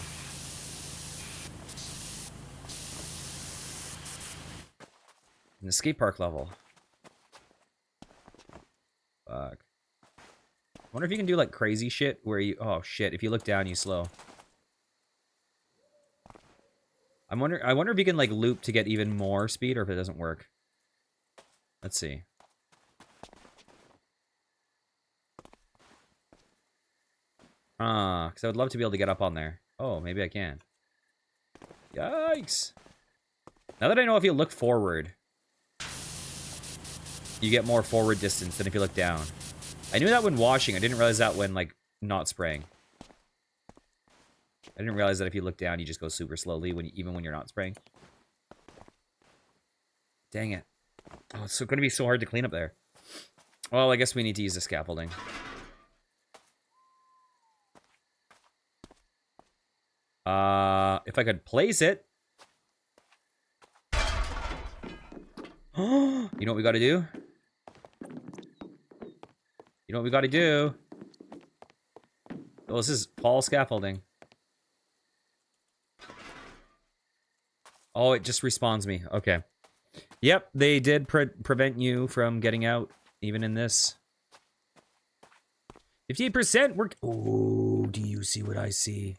skate park level. Fuck. I wonder if you can do, like, crazy shit where you... Oh, shit. If you look down, you slow. I wonder if you can, like, loop to get even more speed, or if it doesn't work. Let's see. Because I would love to be able to get up on there. Oh, maybe I can. Yikes. Now that I know if you look forward, you get more forward distance than if you look down. I knew that when washing. I didn't realize that when, like, not spraying. I didn't realize that if you look down, you just go super slowly, even when you're not spraying. Dang it. Oh, it's going to be so hard to clean up there. Well, I guess we need to use the scaffolding. If I could place it. You know what we gotta do? You know what we gotta do? Oh, this is Paul scaffolding. Oh, it just respawns me. Okay. Yep, they did prevent you from getting out, even in this. 58% work. Oh, do you see what I see?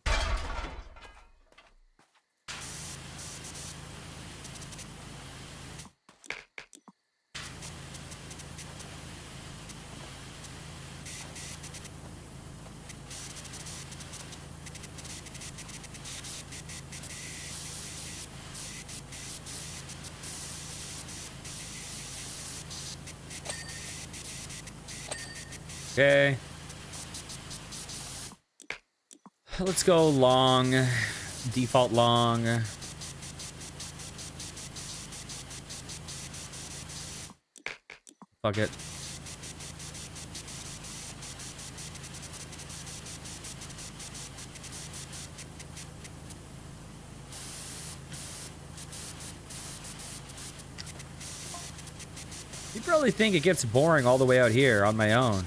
Okay. Let's go long. Default long. Fuck it. You probably think it gets boring all the way out here on my own.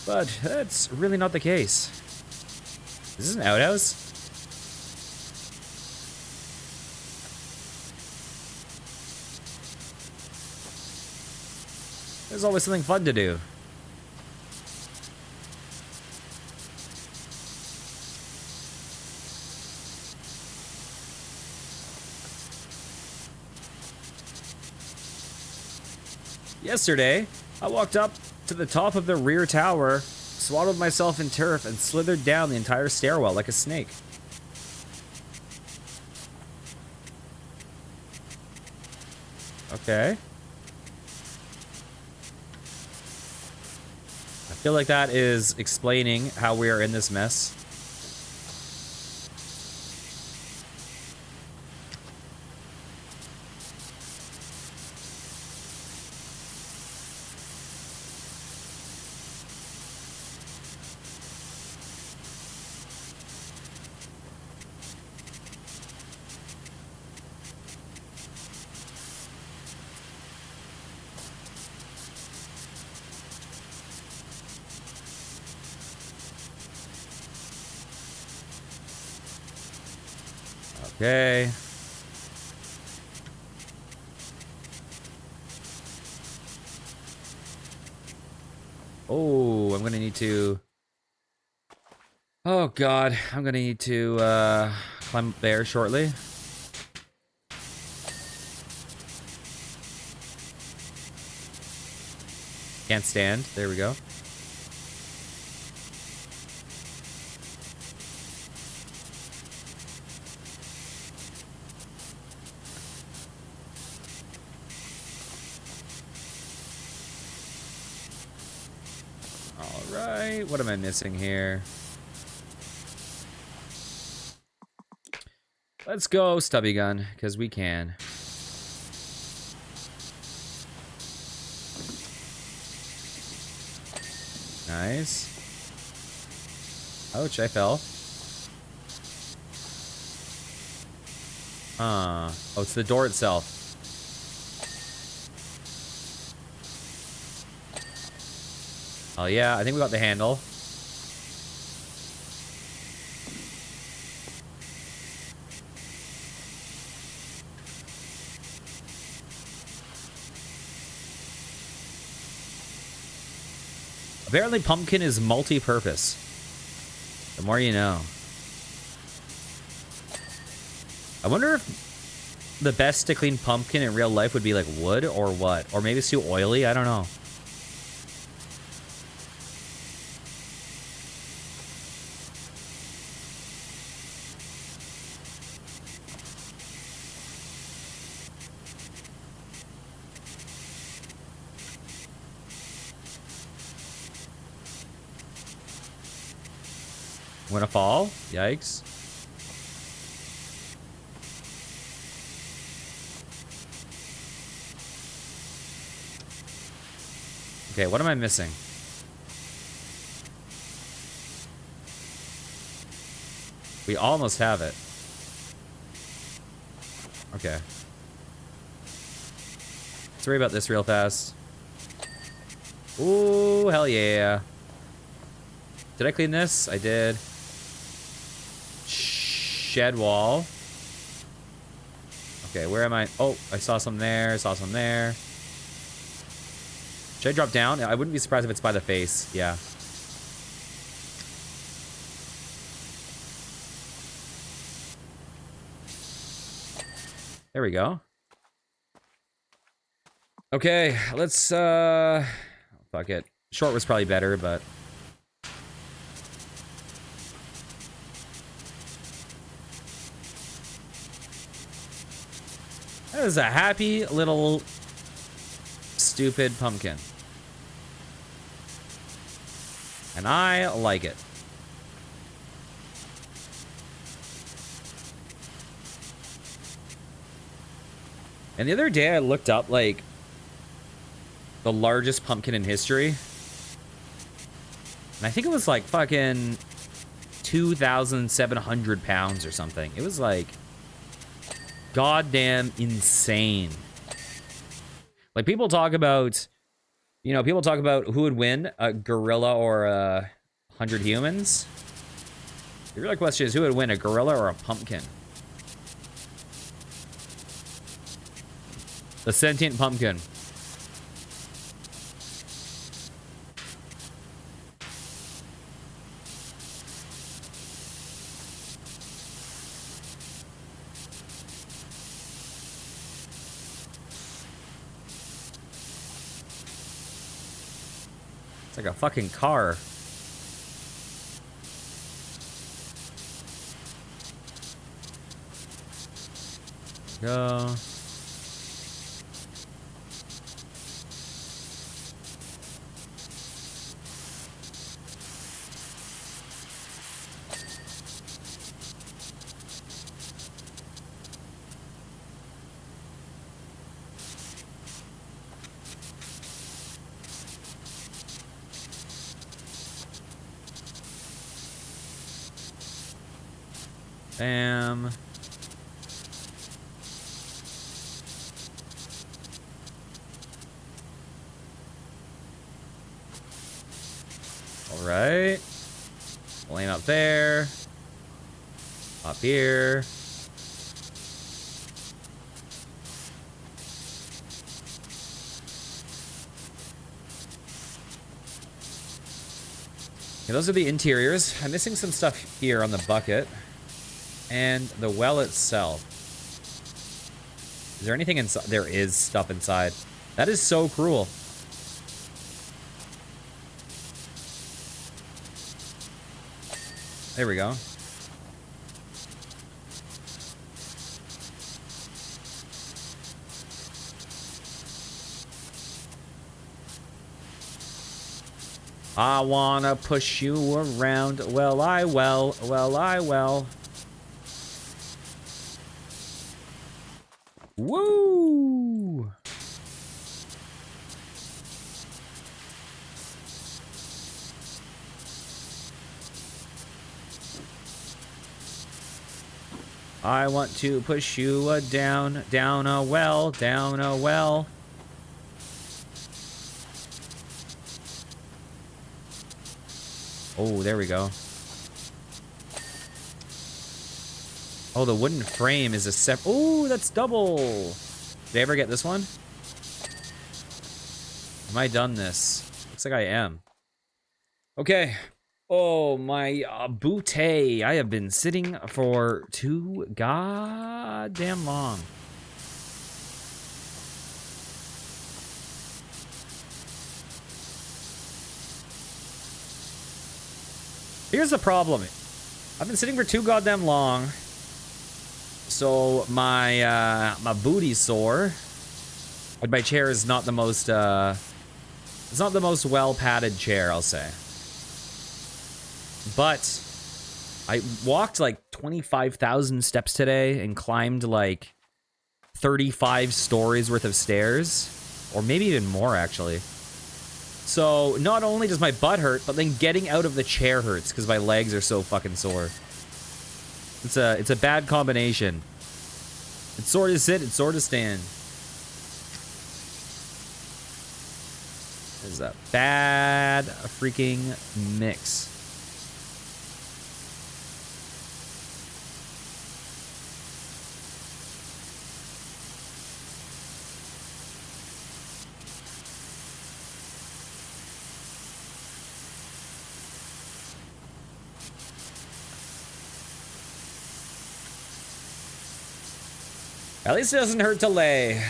But that's really not the case. Is this an outhouse? There's always something fun to do. Yesterday, I walked up to the top of the rear tower, swaddled myself in turf, and slithered down the entire stairwell like a snake. Okay. I feel like that is explaining how we are in this mess. Okay. Oh, I'm gonna need to... Oh god, I'm gonna need to climb up there shortly. Can't stand. There we go. Alright, what am I missing here? Let's go, stubby gun, because we can. Nice. Ouch, I fell. Oh, it's the door itself. Oh yeah, I think we got the handle. Apparently pumpkin is multi-purpose. The more you know. I wonder if the best to clean pumpkin in real life would be like wood or what? Or maybe it's too oily, I don't know. I'm gonna fall? Yikes. Okay, what am I missing? We almost have it. Okay. Let's worry about this real fast. Ooh, hell yeah. Did I clean this? I did. Shed wall. Okay, where am I? Oh, I saw some there. I saw some there. Should I drop down? I wouldn't be surprised if it's by the face. Yeah. There we go. Okay, let's, fuck it. Short was probably better, but... That is a happy little stupid pumpkin. And I like it. And the other day I looked up, like, the largest pumpkin in history. And I think it was like fucking 2,700 pounds or something. It was like goddamn insane. Like people talk about, you know, people talk about who would win, a gorilla or 100 humans. The real question is who would win, a gorilla or a pumpkin? The sentient pumpkin. It's like a fucking car. Go. Bam. All right. Lane up there. Up here. Okay, those are the interiors. I'm missing some stuff here on the bucket. And the well itself. Is there anything inside? There is stuff inside. That is so cruel. There we go. I wanna push you around. Well, I will. Well, I will. Woo! I want to push you down, down a well, down a well. Oh, there we go. Oh, the wooden frame is a separate... Oh, that's double. Did I ever get this one? Am I done this? Looks like I am. Okay. Oh, my bootay. I have been sitting for too goddamn long. Here's the problem. I've been sitting for too goddamn long. So my my booty's sore. And my chair is not the most it's not the most well padded chair, I'll say. But I walked like 25,000 steps today and climbed like 35 stories worth of stairs, or maybe even more actually. So not only does my butt hurt, but then getting out of the chair hurts because my legs are so fucking sore. It's a bad combination. It's sore to sit, it's sore to stand. It's a bad freaking mix. At least it doesn't hurt to lay.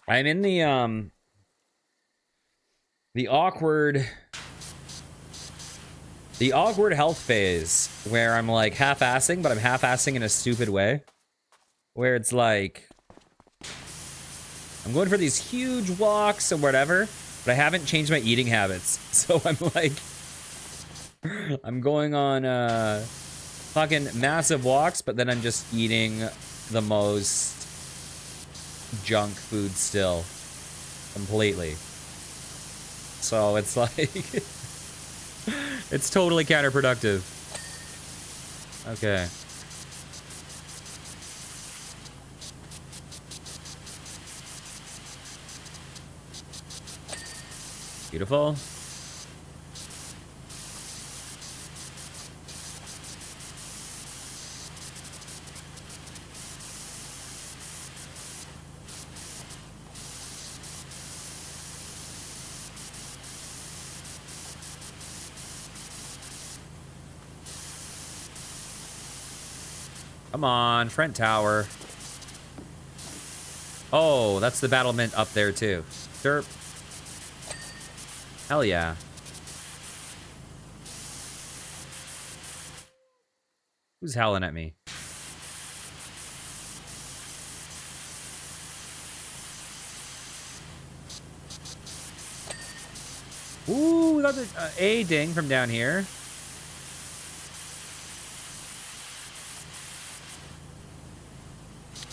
I'm in the awkward health phase where I'm like half-assing, but I'm half-assing in a stupid way. Where it's like I'm going for these huge walks or whatever, but I haven't changed my eating habits. So I'm like I'm going on fucking massive walks, but then I'm just eating the most junk food still. Completely. So it's like it's totally counterproductive. Okay. Beautiful. Come on, front tower. Oh, that's the battlement up there too. Derp. Hell yeah. Who's howling at me? Ooh, we got the A ding from down here.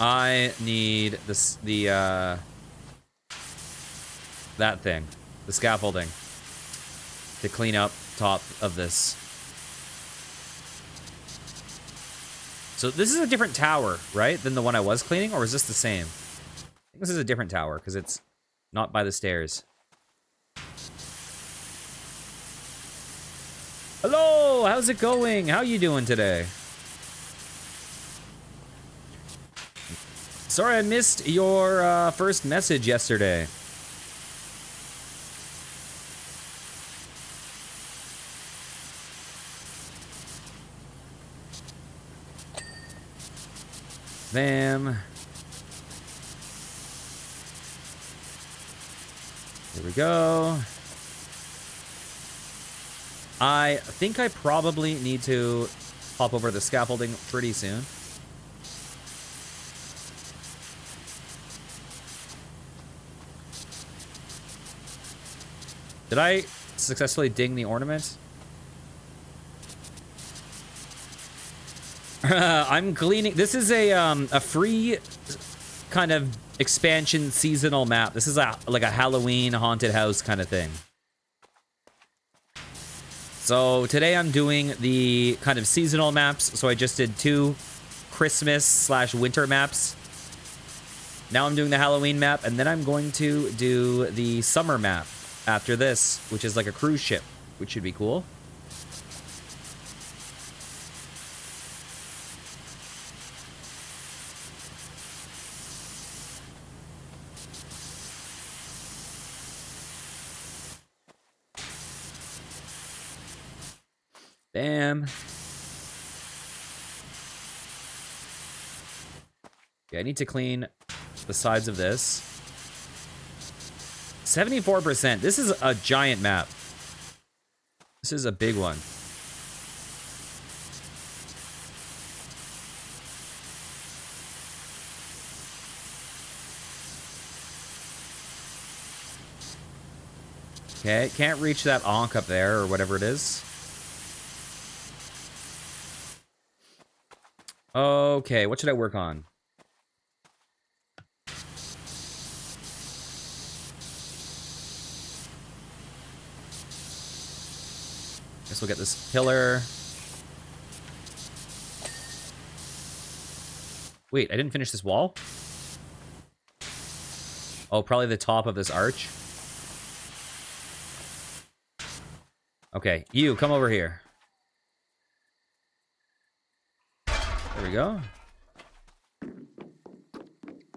I need this, that thing, the scaffolding, to clean up top of this. So this is a different tower, right, than the one I was cleaning, or is this the same? I think this is a different tower because it's not by the stairs. Hello, how's it going? How you doing today? Sorry I missed your first message yesterday. Bam. Here we go. I think I probably need to hop over the scaffolding pretty soon. Did I successfully ding the ornament? I'm cleaning. This is a free kind of expansion seasonal map. This is like a Halloween haunted house kind of thing. So today I'm doing the kind of seasonal maps. So I just did 2 Christmas/winter maps. Now I'm doing the Halloween map, and then I'm going to do the summer map after this, which is like a cruise ship, which should be cool. Bam. Okay, I need to clean the sides of this. 74%. This is a giant map. This is a big one. Okay, can't reach that onk up there or whatever it is. Okay, what should I work on? Guess we'll get this pillar. Wait, I didn't finish this wall? Oh, probably the top of this arch. Okay, you, come over here. There we go.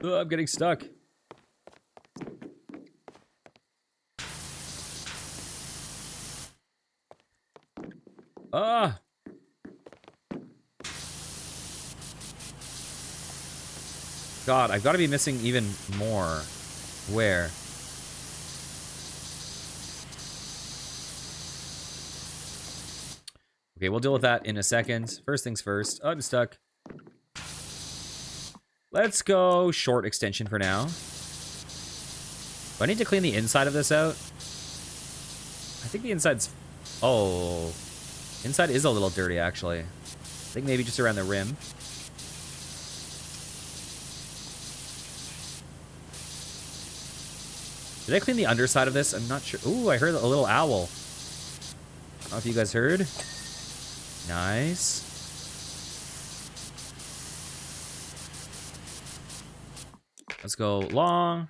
Oh, I'm getting stuck. Ah! God, I've got to be missing even more. Where? Okay, we'll deal with that in a second. First things first. Oh, I'm stuck. Let's go short extension for now. Do I need to clean the inside of this out? I think the inside's... Oh. Inside is a little dirty, actually. I think maybe just around the rim. Did I clean the underside of this? I'm not sure. Ooh, I heard a little owl. I don't know if you guys heard. Nice. Let's go long.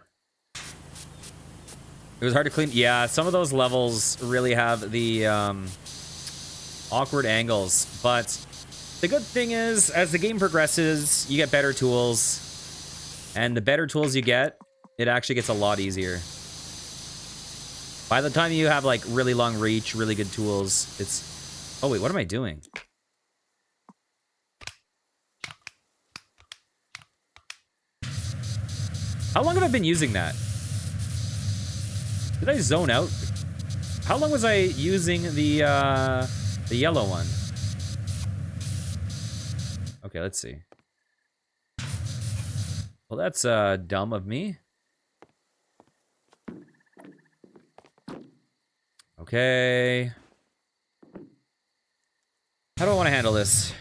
It was hard to clean. Yeah, some of those levels really have the awkward angles. But the good thing is, as the game progresses, you get better tools. And the better tools you get, it actually gets a lot easier. By the time you have, like, really long reach, really good tools, it's... Oh, wait, what am I doing? How long have I been using that? Did I zone out? How long was I using the yellow one? Okay, let's see. Well, that's dumb of me. Okay. How do I want to handle this?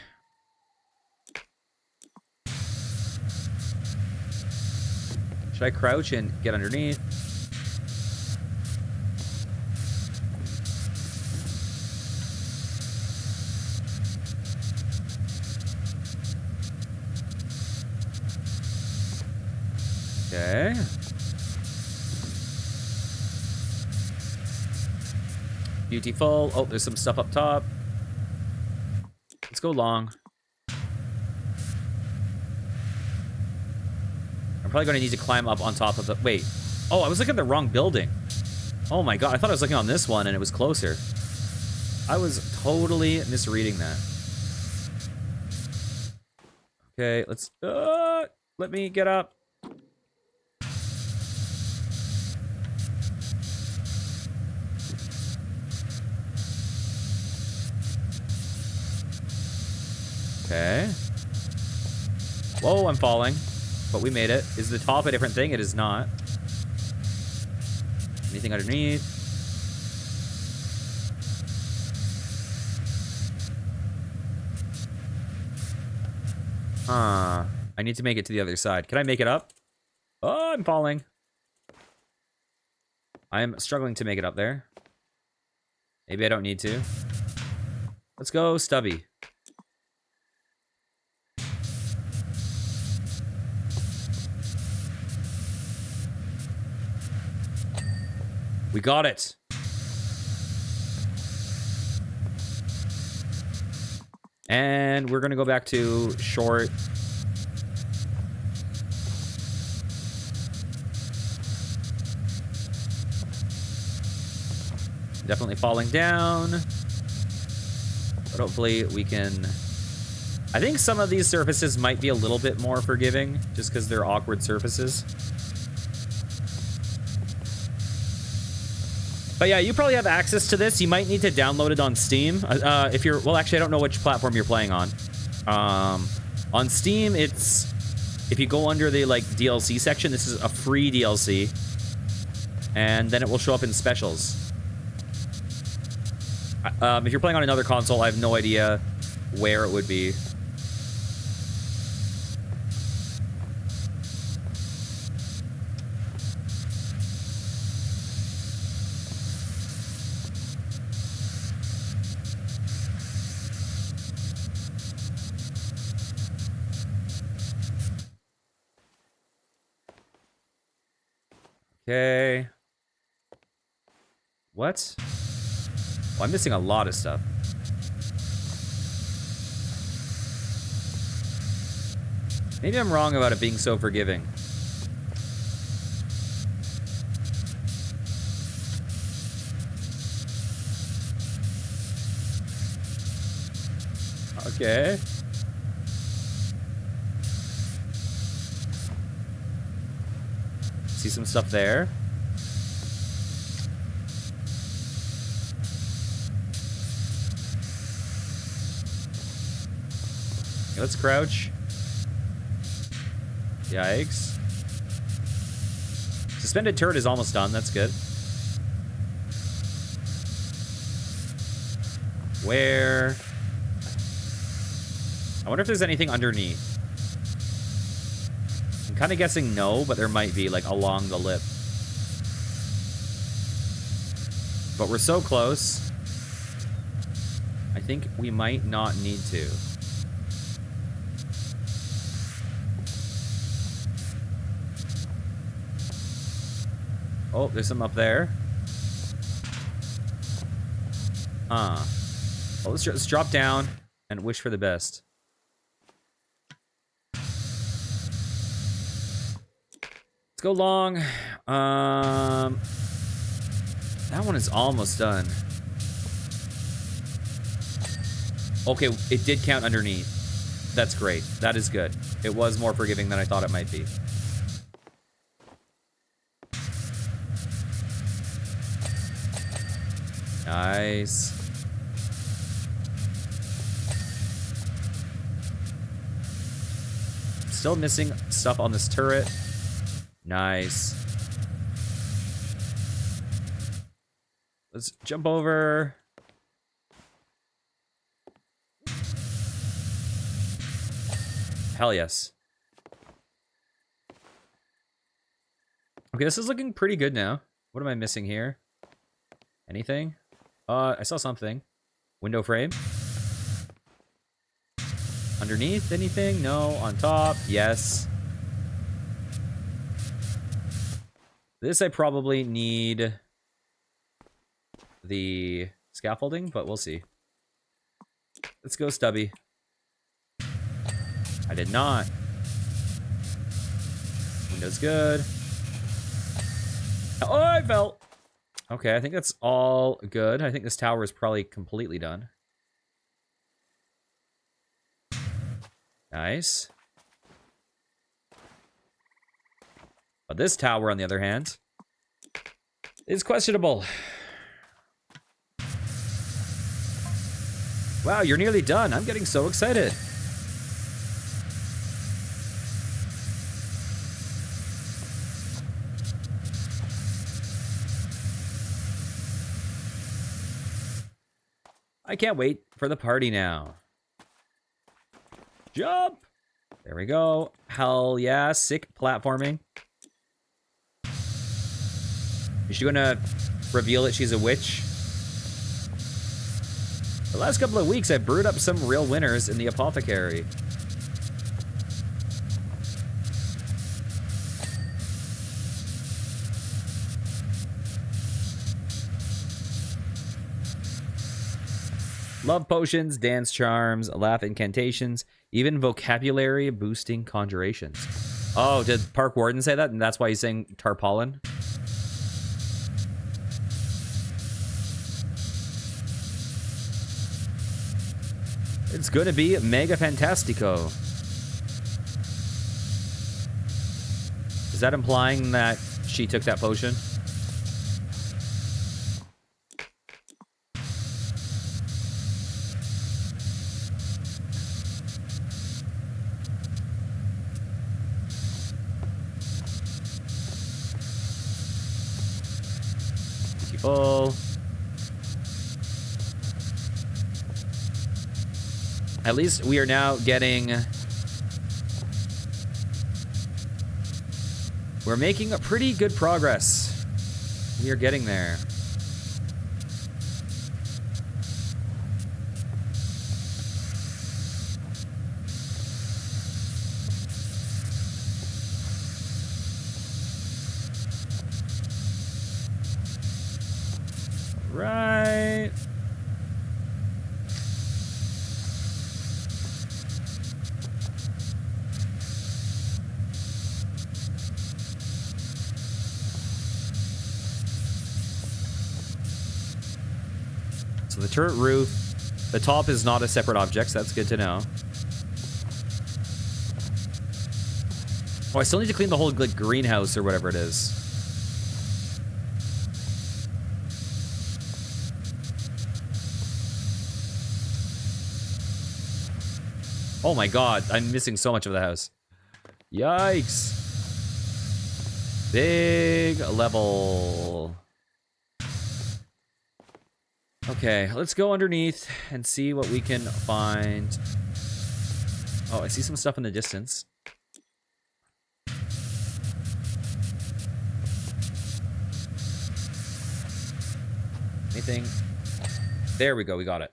Should I crouch and get underneath? Okay. Beautiful. Oh, there's some stuff up top. Let's go long. I'm probably going to need to climb up on top of the... Wait. Oh, I was looking at the wrong building. Oh my god, I thought I was looking on this one and it was closer. I was totally misreading that. Okay, let's... let me get up. Okay. Whoa, I'm falling. But we made it. Is the top a different thing? It is not. Anything underneath? I need to make it to the other side. Can I make it up? Oh, I'm falling. I'm struggling to make it up there. Maybe I don't need to. Let's go, Stubby. We got it. And we're going to go back to short. Definitely falling down. But hopefully we can... I think some of these surfaces might be a little bit more forgiving, just because they're awkward surfaces. But yeah, you probably have access to this. You might need to download it on Steam. If you're... Well, actually, I don't know which platform you're playing on. On Steam, it's... If you go under the, like, DLC section, this is a free DLC. And then it will show up in specials. If you're playing on another console, I have no idea where it would be. Okay. What? Oh, I'm missing a lot of stuff. Maybe I'm wrong about it being so forgiving. Okay. See some stuff there. Okay, let's crouch. Yikes. Suspended turret is almost done. That's good. Where? I wonder if there's anything underneath. I'm kind of guessing no, but there might be, like, along the lip. But we're so close. I think we might not need to. Oh, there's some up there. Well, let's just drop down and wish for the best. Let's go long. That one is almost done. Okay, it did count underneath. That's great. That is good. It was more forgiving than I thought it might be. Nice. Still missing stuff on this turret. Nice. Let's jump over. Hell yes. Okay, this is looking pretty good now. What am I missing here? Anything? I saw something. Window frame. Underneath anything? No. On top? Yes. This I probably need the scaffolding, but we'll see. Let's go, Stubby. I did not. Window's good. Oh, I fell. Okay, I think that's all good. I think this tower is probably completely done. Nice. But this tower, on the other hand, is questionable. Wow, you're nearly done. I'm getting so excited. I can't wait for the party now. Jump! There we go. Hell yeah, sick platforming. Is she gonna reveal that she's a witch? The last couple of weeks, I've brewed up some real winners in the apothecary. Love potions, dance charms, laugh incantations, even vocabulary boosting conjurations. Oh, did Park Warden say that? And that's why he's saying tarpaulin? It's gonna be mega fantastico. Is that implying that she took that potion? Full. At least we are now getting... We're making a pretty good progress. We are getting there. Right. So the turret roof, the top is not a separate object, so that's good to know. Oh, I still need to clean the whole like greenhouse or whatever it is. Oh my god, I'm missing so much of the house. Yikes. Big level. Okay, let's go underneath and see what we can find. Oh, I see some stuff in the distance. Anything? There we go, we got it.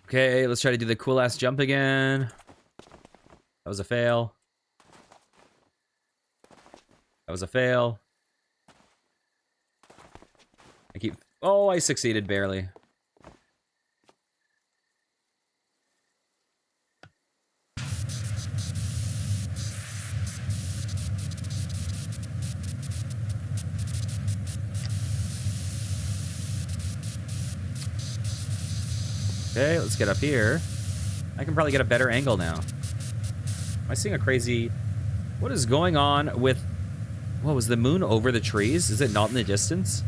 Okay, let's try to do the cool-ass jump again. That was a fail. That was a fail. I keep... Oh, I succeeded barely. Okay, let's get up here. I can probably get a better angle now. Am I seeing a crazy... What is going on with... What, was the moon over the trees? Is it not in the distance?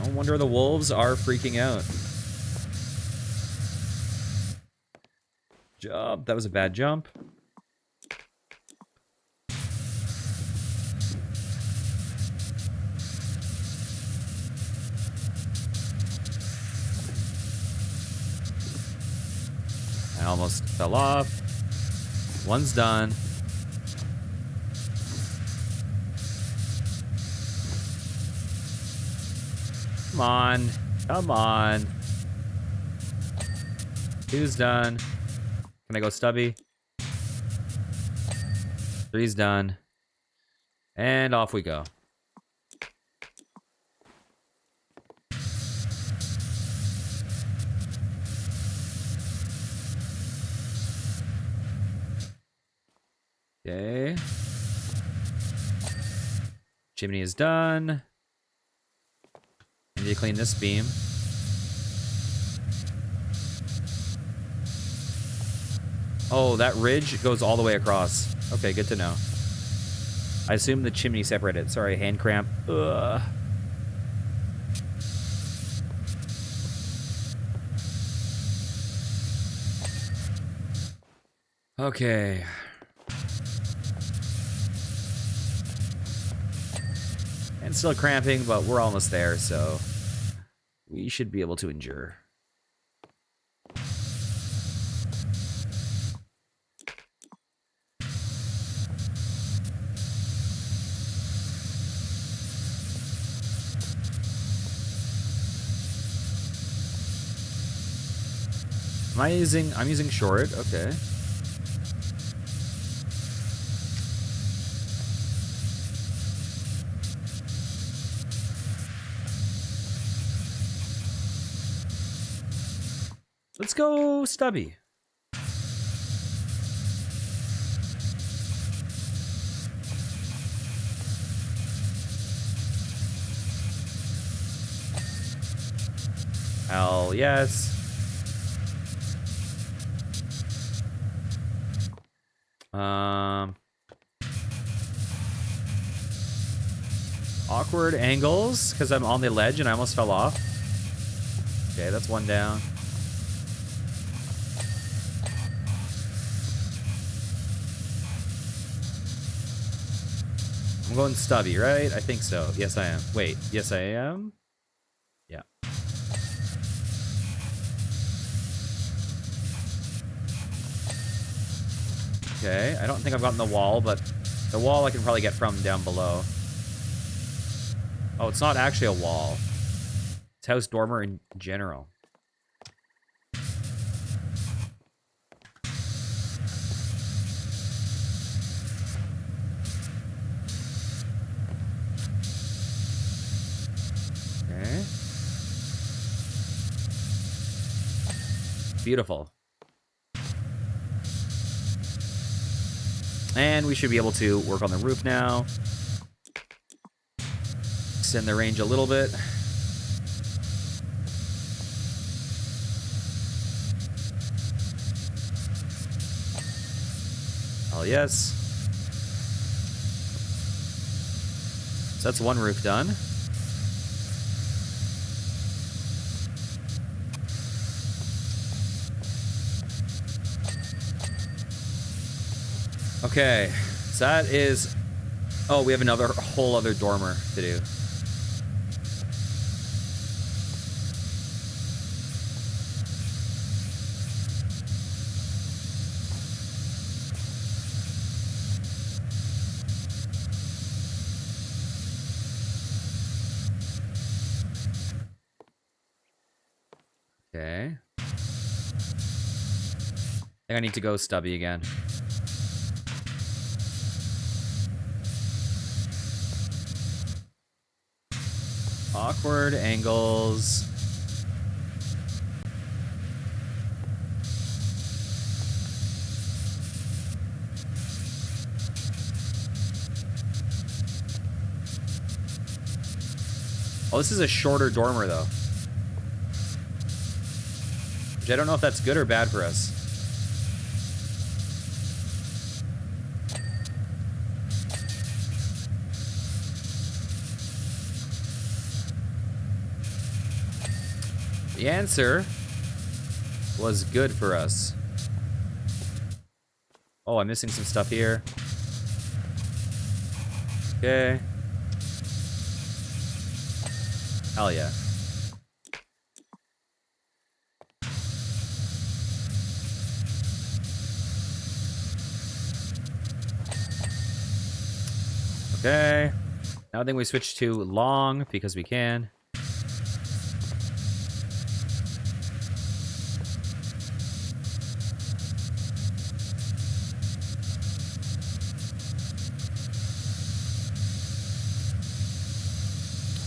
No wonder the wolves are freaking out. Jump. That was a bad jump. I almost fell off. One's done. Come on. Come on. Two's done. Can I go stubby? Three's done. And off we go. Okay. Chimney is done. I need to clean this beam. Oh, that ridge goes all the way across. Okay, good to know. I assume the chimney separated. Sorry, hand cramp. Ugh. Okay. And still cramping, but we're almost there, so we should be able to endure. I'm using short, okay. Let's go stubby. Hell yes. Awkward angles, because I'm on the ledge and I almost fell off. Okay, that's one down. I'm going stubby, right? I think so. Yes, I am. Wait, yes, I am? Yeah. Okay, I don't think I've gotten the wall, but the wall I can probably get from down below. Oh, it's not actually a wall. It's house dormer in general. Okay. Beautiful. And we should be able to work on the roof now. Extend the range a little bit. Hell yes. So that's one roof done. Okay, so that is... Oh, we have another whole other dormer to do. Okay. I think I need to go stubby again. Awkward angles. Oh, this is a shorter dormer, though. Which I don't know if that's good or bad for us. The answer was good for us. Oh, I'm missing some stuff here. Okay. Hell yeah. Okay. Now I think we switch to long because we can.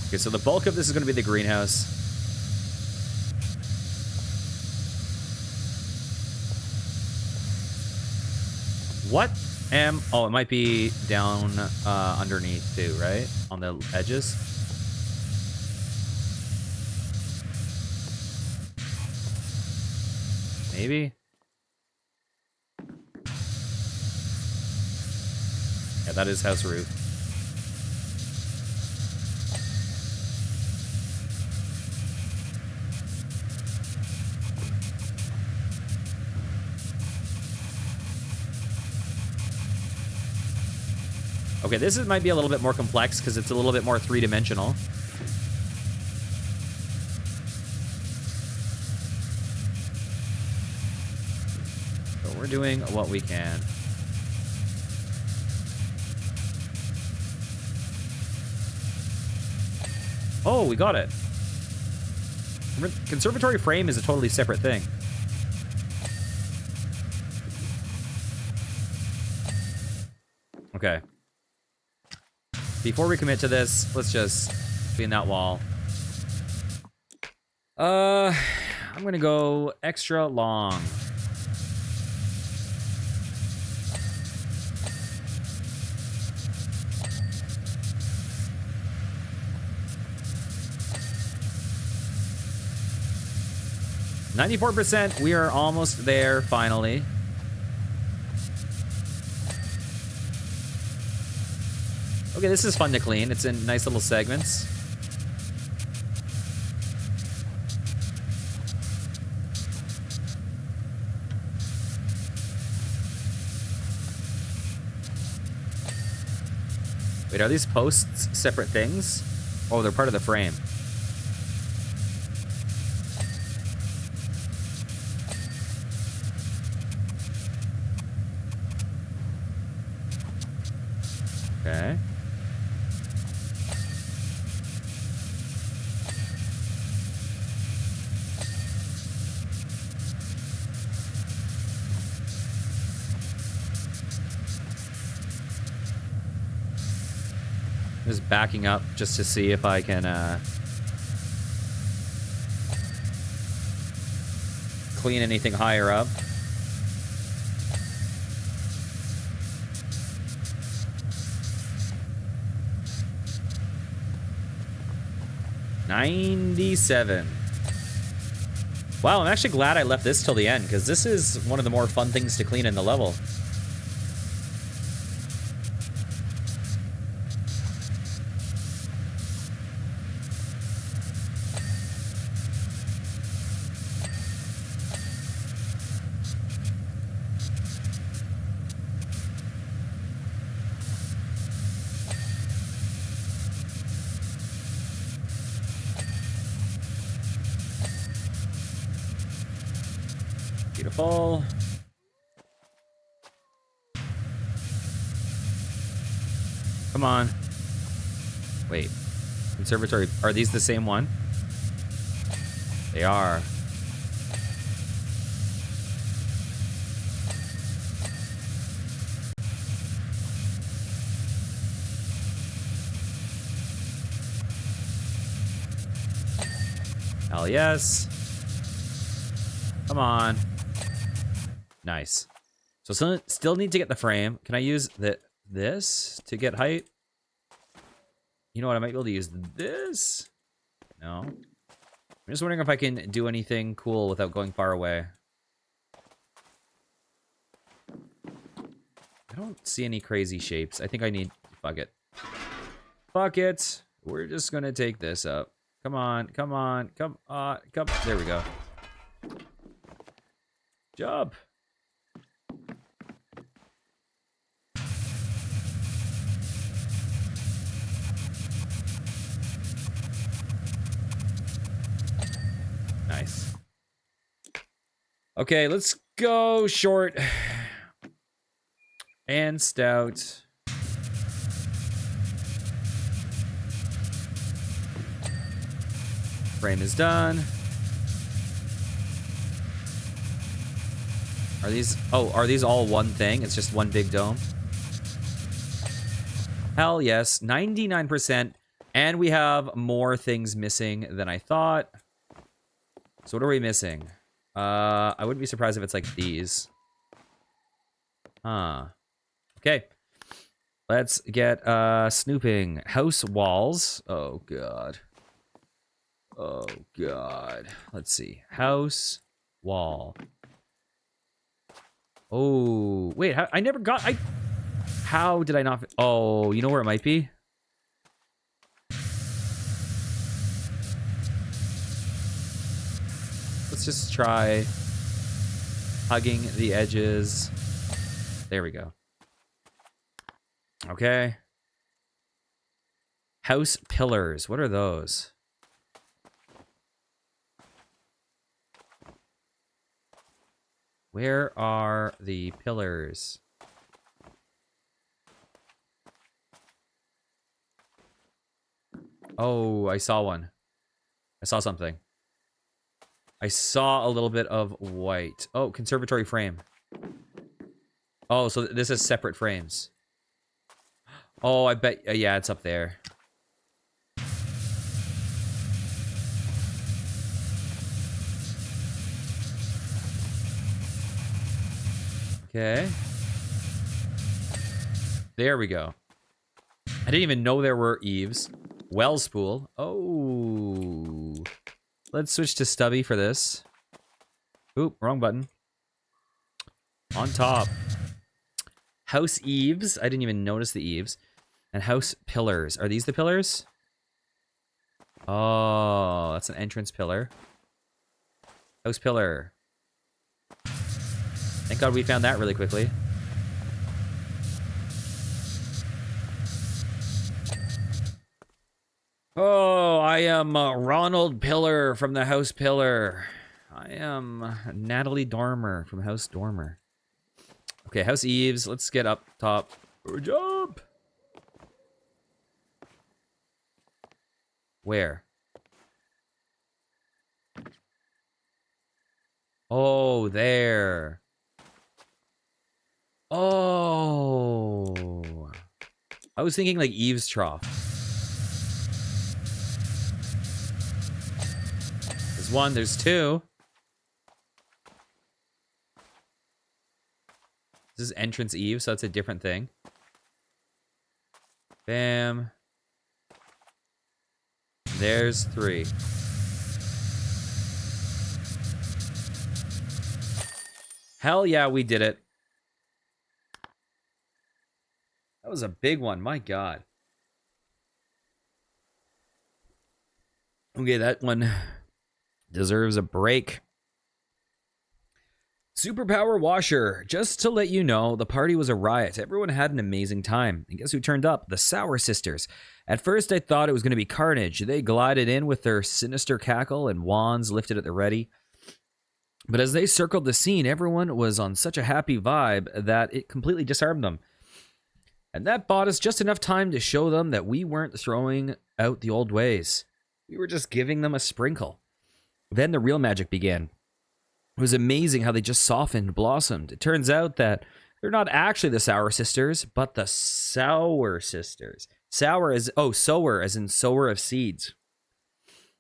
Okay, so the bulk of this is going to be the greenhouse. What am... Oh, it might be down underneath too, right? On the edges. Maybe? Yeah, that is house roof. Okay, this might be a little bit more complex because it's a little bit more three-dimensional. We're doing what we can. Oh, we got it. Conservatory frame is a totally separate thing. Okay. Before we commit to this, let's just clean that wall. I'm gonna go extra long. %. We are almost there, finally. Okay, this is fun to clean. It's in nice little segments. Wait, are these posts separate things? Oh, they're part of the frame. Okay. Just backing up just to see if I can clean anything higher up. $97. Wow, I'm actually glad I left this till the end, because this is one of the more fun things to clean in the level. Beautiful. Come on. Wait. Conservatory. Are these the same one? They are. Hell yes. Come on. Nice. So still need to get the frame. Can I use this to get height? You know what? I might be able to use this. No. I'm just wondering if I can do anything cool without going far away. I don't see any crazy shapes. I think I need... Fuck it. Fuck it. We're just gonna take this up. Come on. Come on. Come on. Come. There we go. Job. Nice. Okay, let's go short and stout. Frame is done. Are these all one thing? It's just one big dome? Hell yes, 99%. And we have more things missing than I thought. So what are we missing? I wouldn't be surprised if it's like these. Huh. Okay. Let's get snooping. House walls. Oh god. Oh god. Let's see. House wall. Oh, wait, I never got how did I not oh, you know where it might be? Let's just try hugging the edges. There we go. Okay. House pillars. What are those? Where are the pillars? Oh, I saw one. I saw something. I saw a little bit of white. Oh, conservatory frame. Oh, so this is separate frames. Oh, I bet. Yeah, it's up there. Okay. There we go. I didn't even know there were eaves. Wells pool. Oh. Let's switch to stubby for this. Oop, wrong button. On top. House eaves. I didn't even notice the eaves. And house pillars. Are these the pillars? Oh, that's an entrance pillar. House pillar. Thank God we found that really quickly. Oh, I am Ronald Pillar from the House Pillar. I am Natalie Dormer from House Dormer. Okay, House Eaves. Let's get up top. Jump! Where? Oh, there. Oh. I was thinking like Eve's trough. There's one, there's two. This is entrance Eve, so that's a different thing. Bam. There's three. Hell yeah, we did it. That was a big one, my God. Okay, that one deserves a break. Superpower Washer. Just to let you know, the party was a riot. Everyone had an amazing time. And guess who turned up? The Sour Sisters. At first, I thought it was going to be carnage. They glided in with their sinister cackle and wands lifted at the ready. But as they circled the scene, everyone was on such a happy vibe that it completely disarmed them. And that bought us just enough time to show them that we weren't throwing out the old ways. We were just giving them a sprinkle. Then the real magic began. It was amazing how they just softened, blossomed. It turns out that they're not actually the Sour Sisters, but the Sour Sisters. Sour as, sower as in sower of seeds.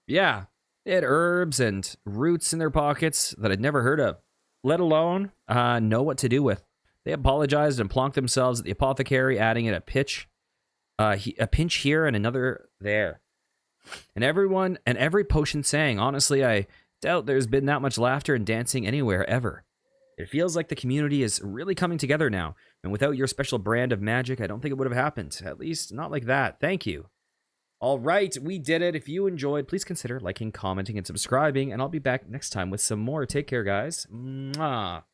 Yeah, they had herbs and roots in their pockets that I'd never heard of, let alone know what to do with. They apologized and plonked themselves at the apothecary, adding in a pinch here and another there. And every potion sang. Honestly, I doubt there's been that much laughter and dancing anywhere ever. It feels like the community is really coming together now. And without your special brand of magic, I don't think it would have happened. At least not like that. Thank you. All right, we did it. If you enjoyed, please consider liking, commenting, and subscribing. And I'll be back next time with some more. Take care, guys. Mwah.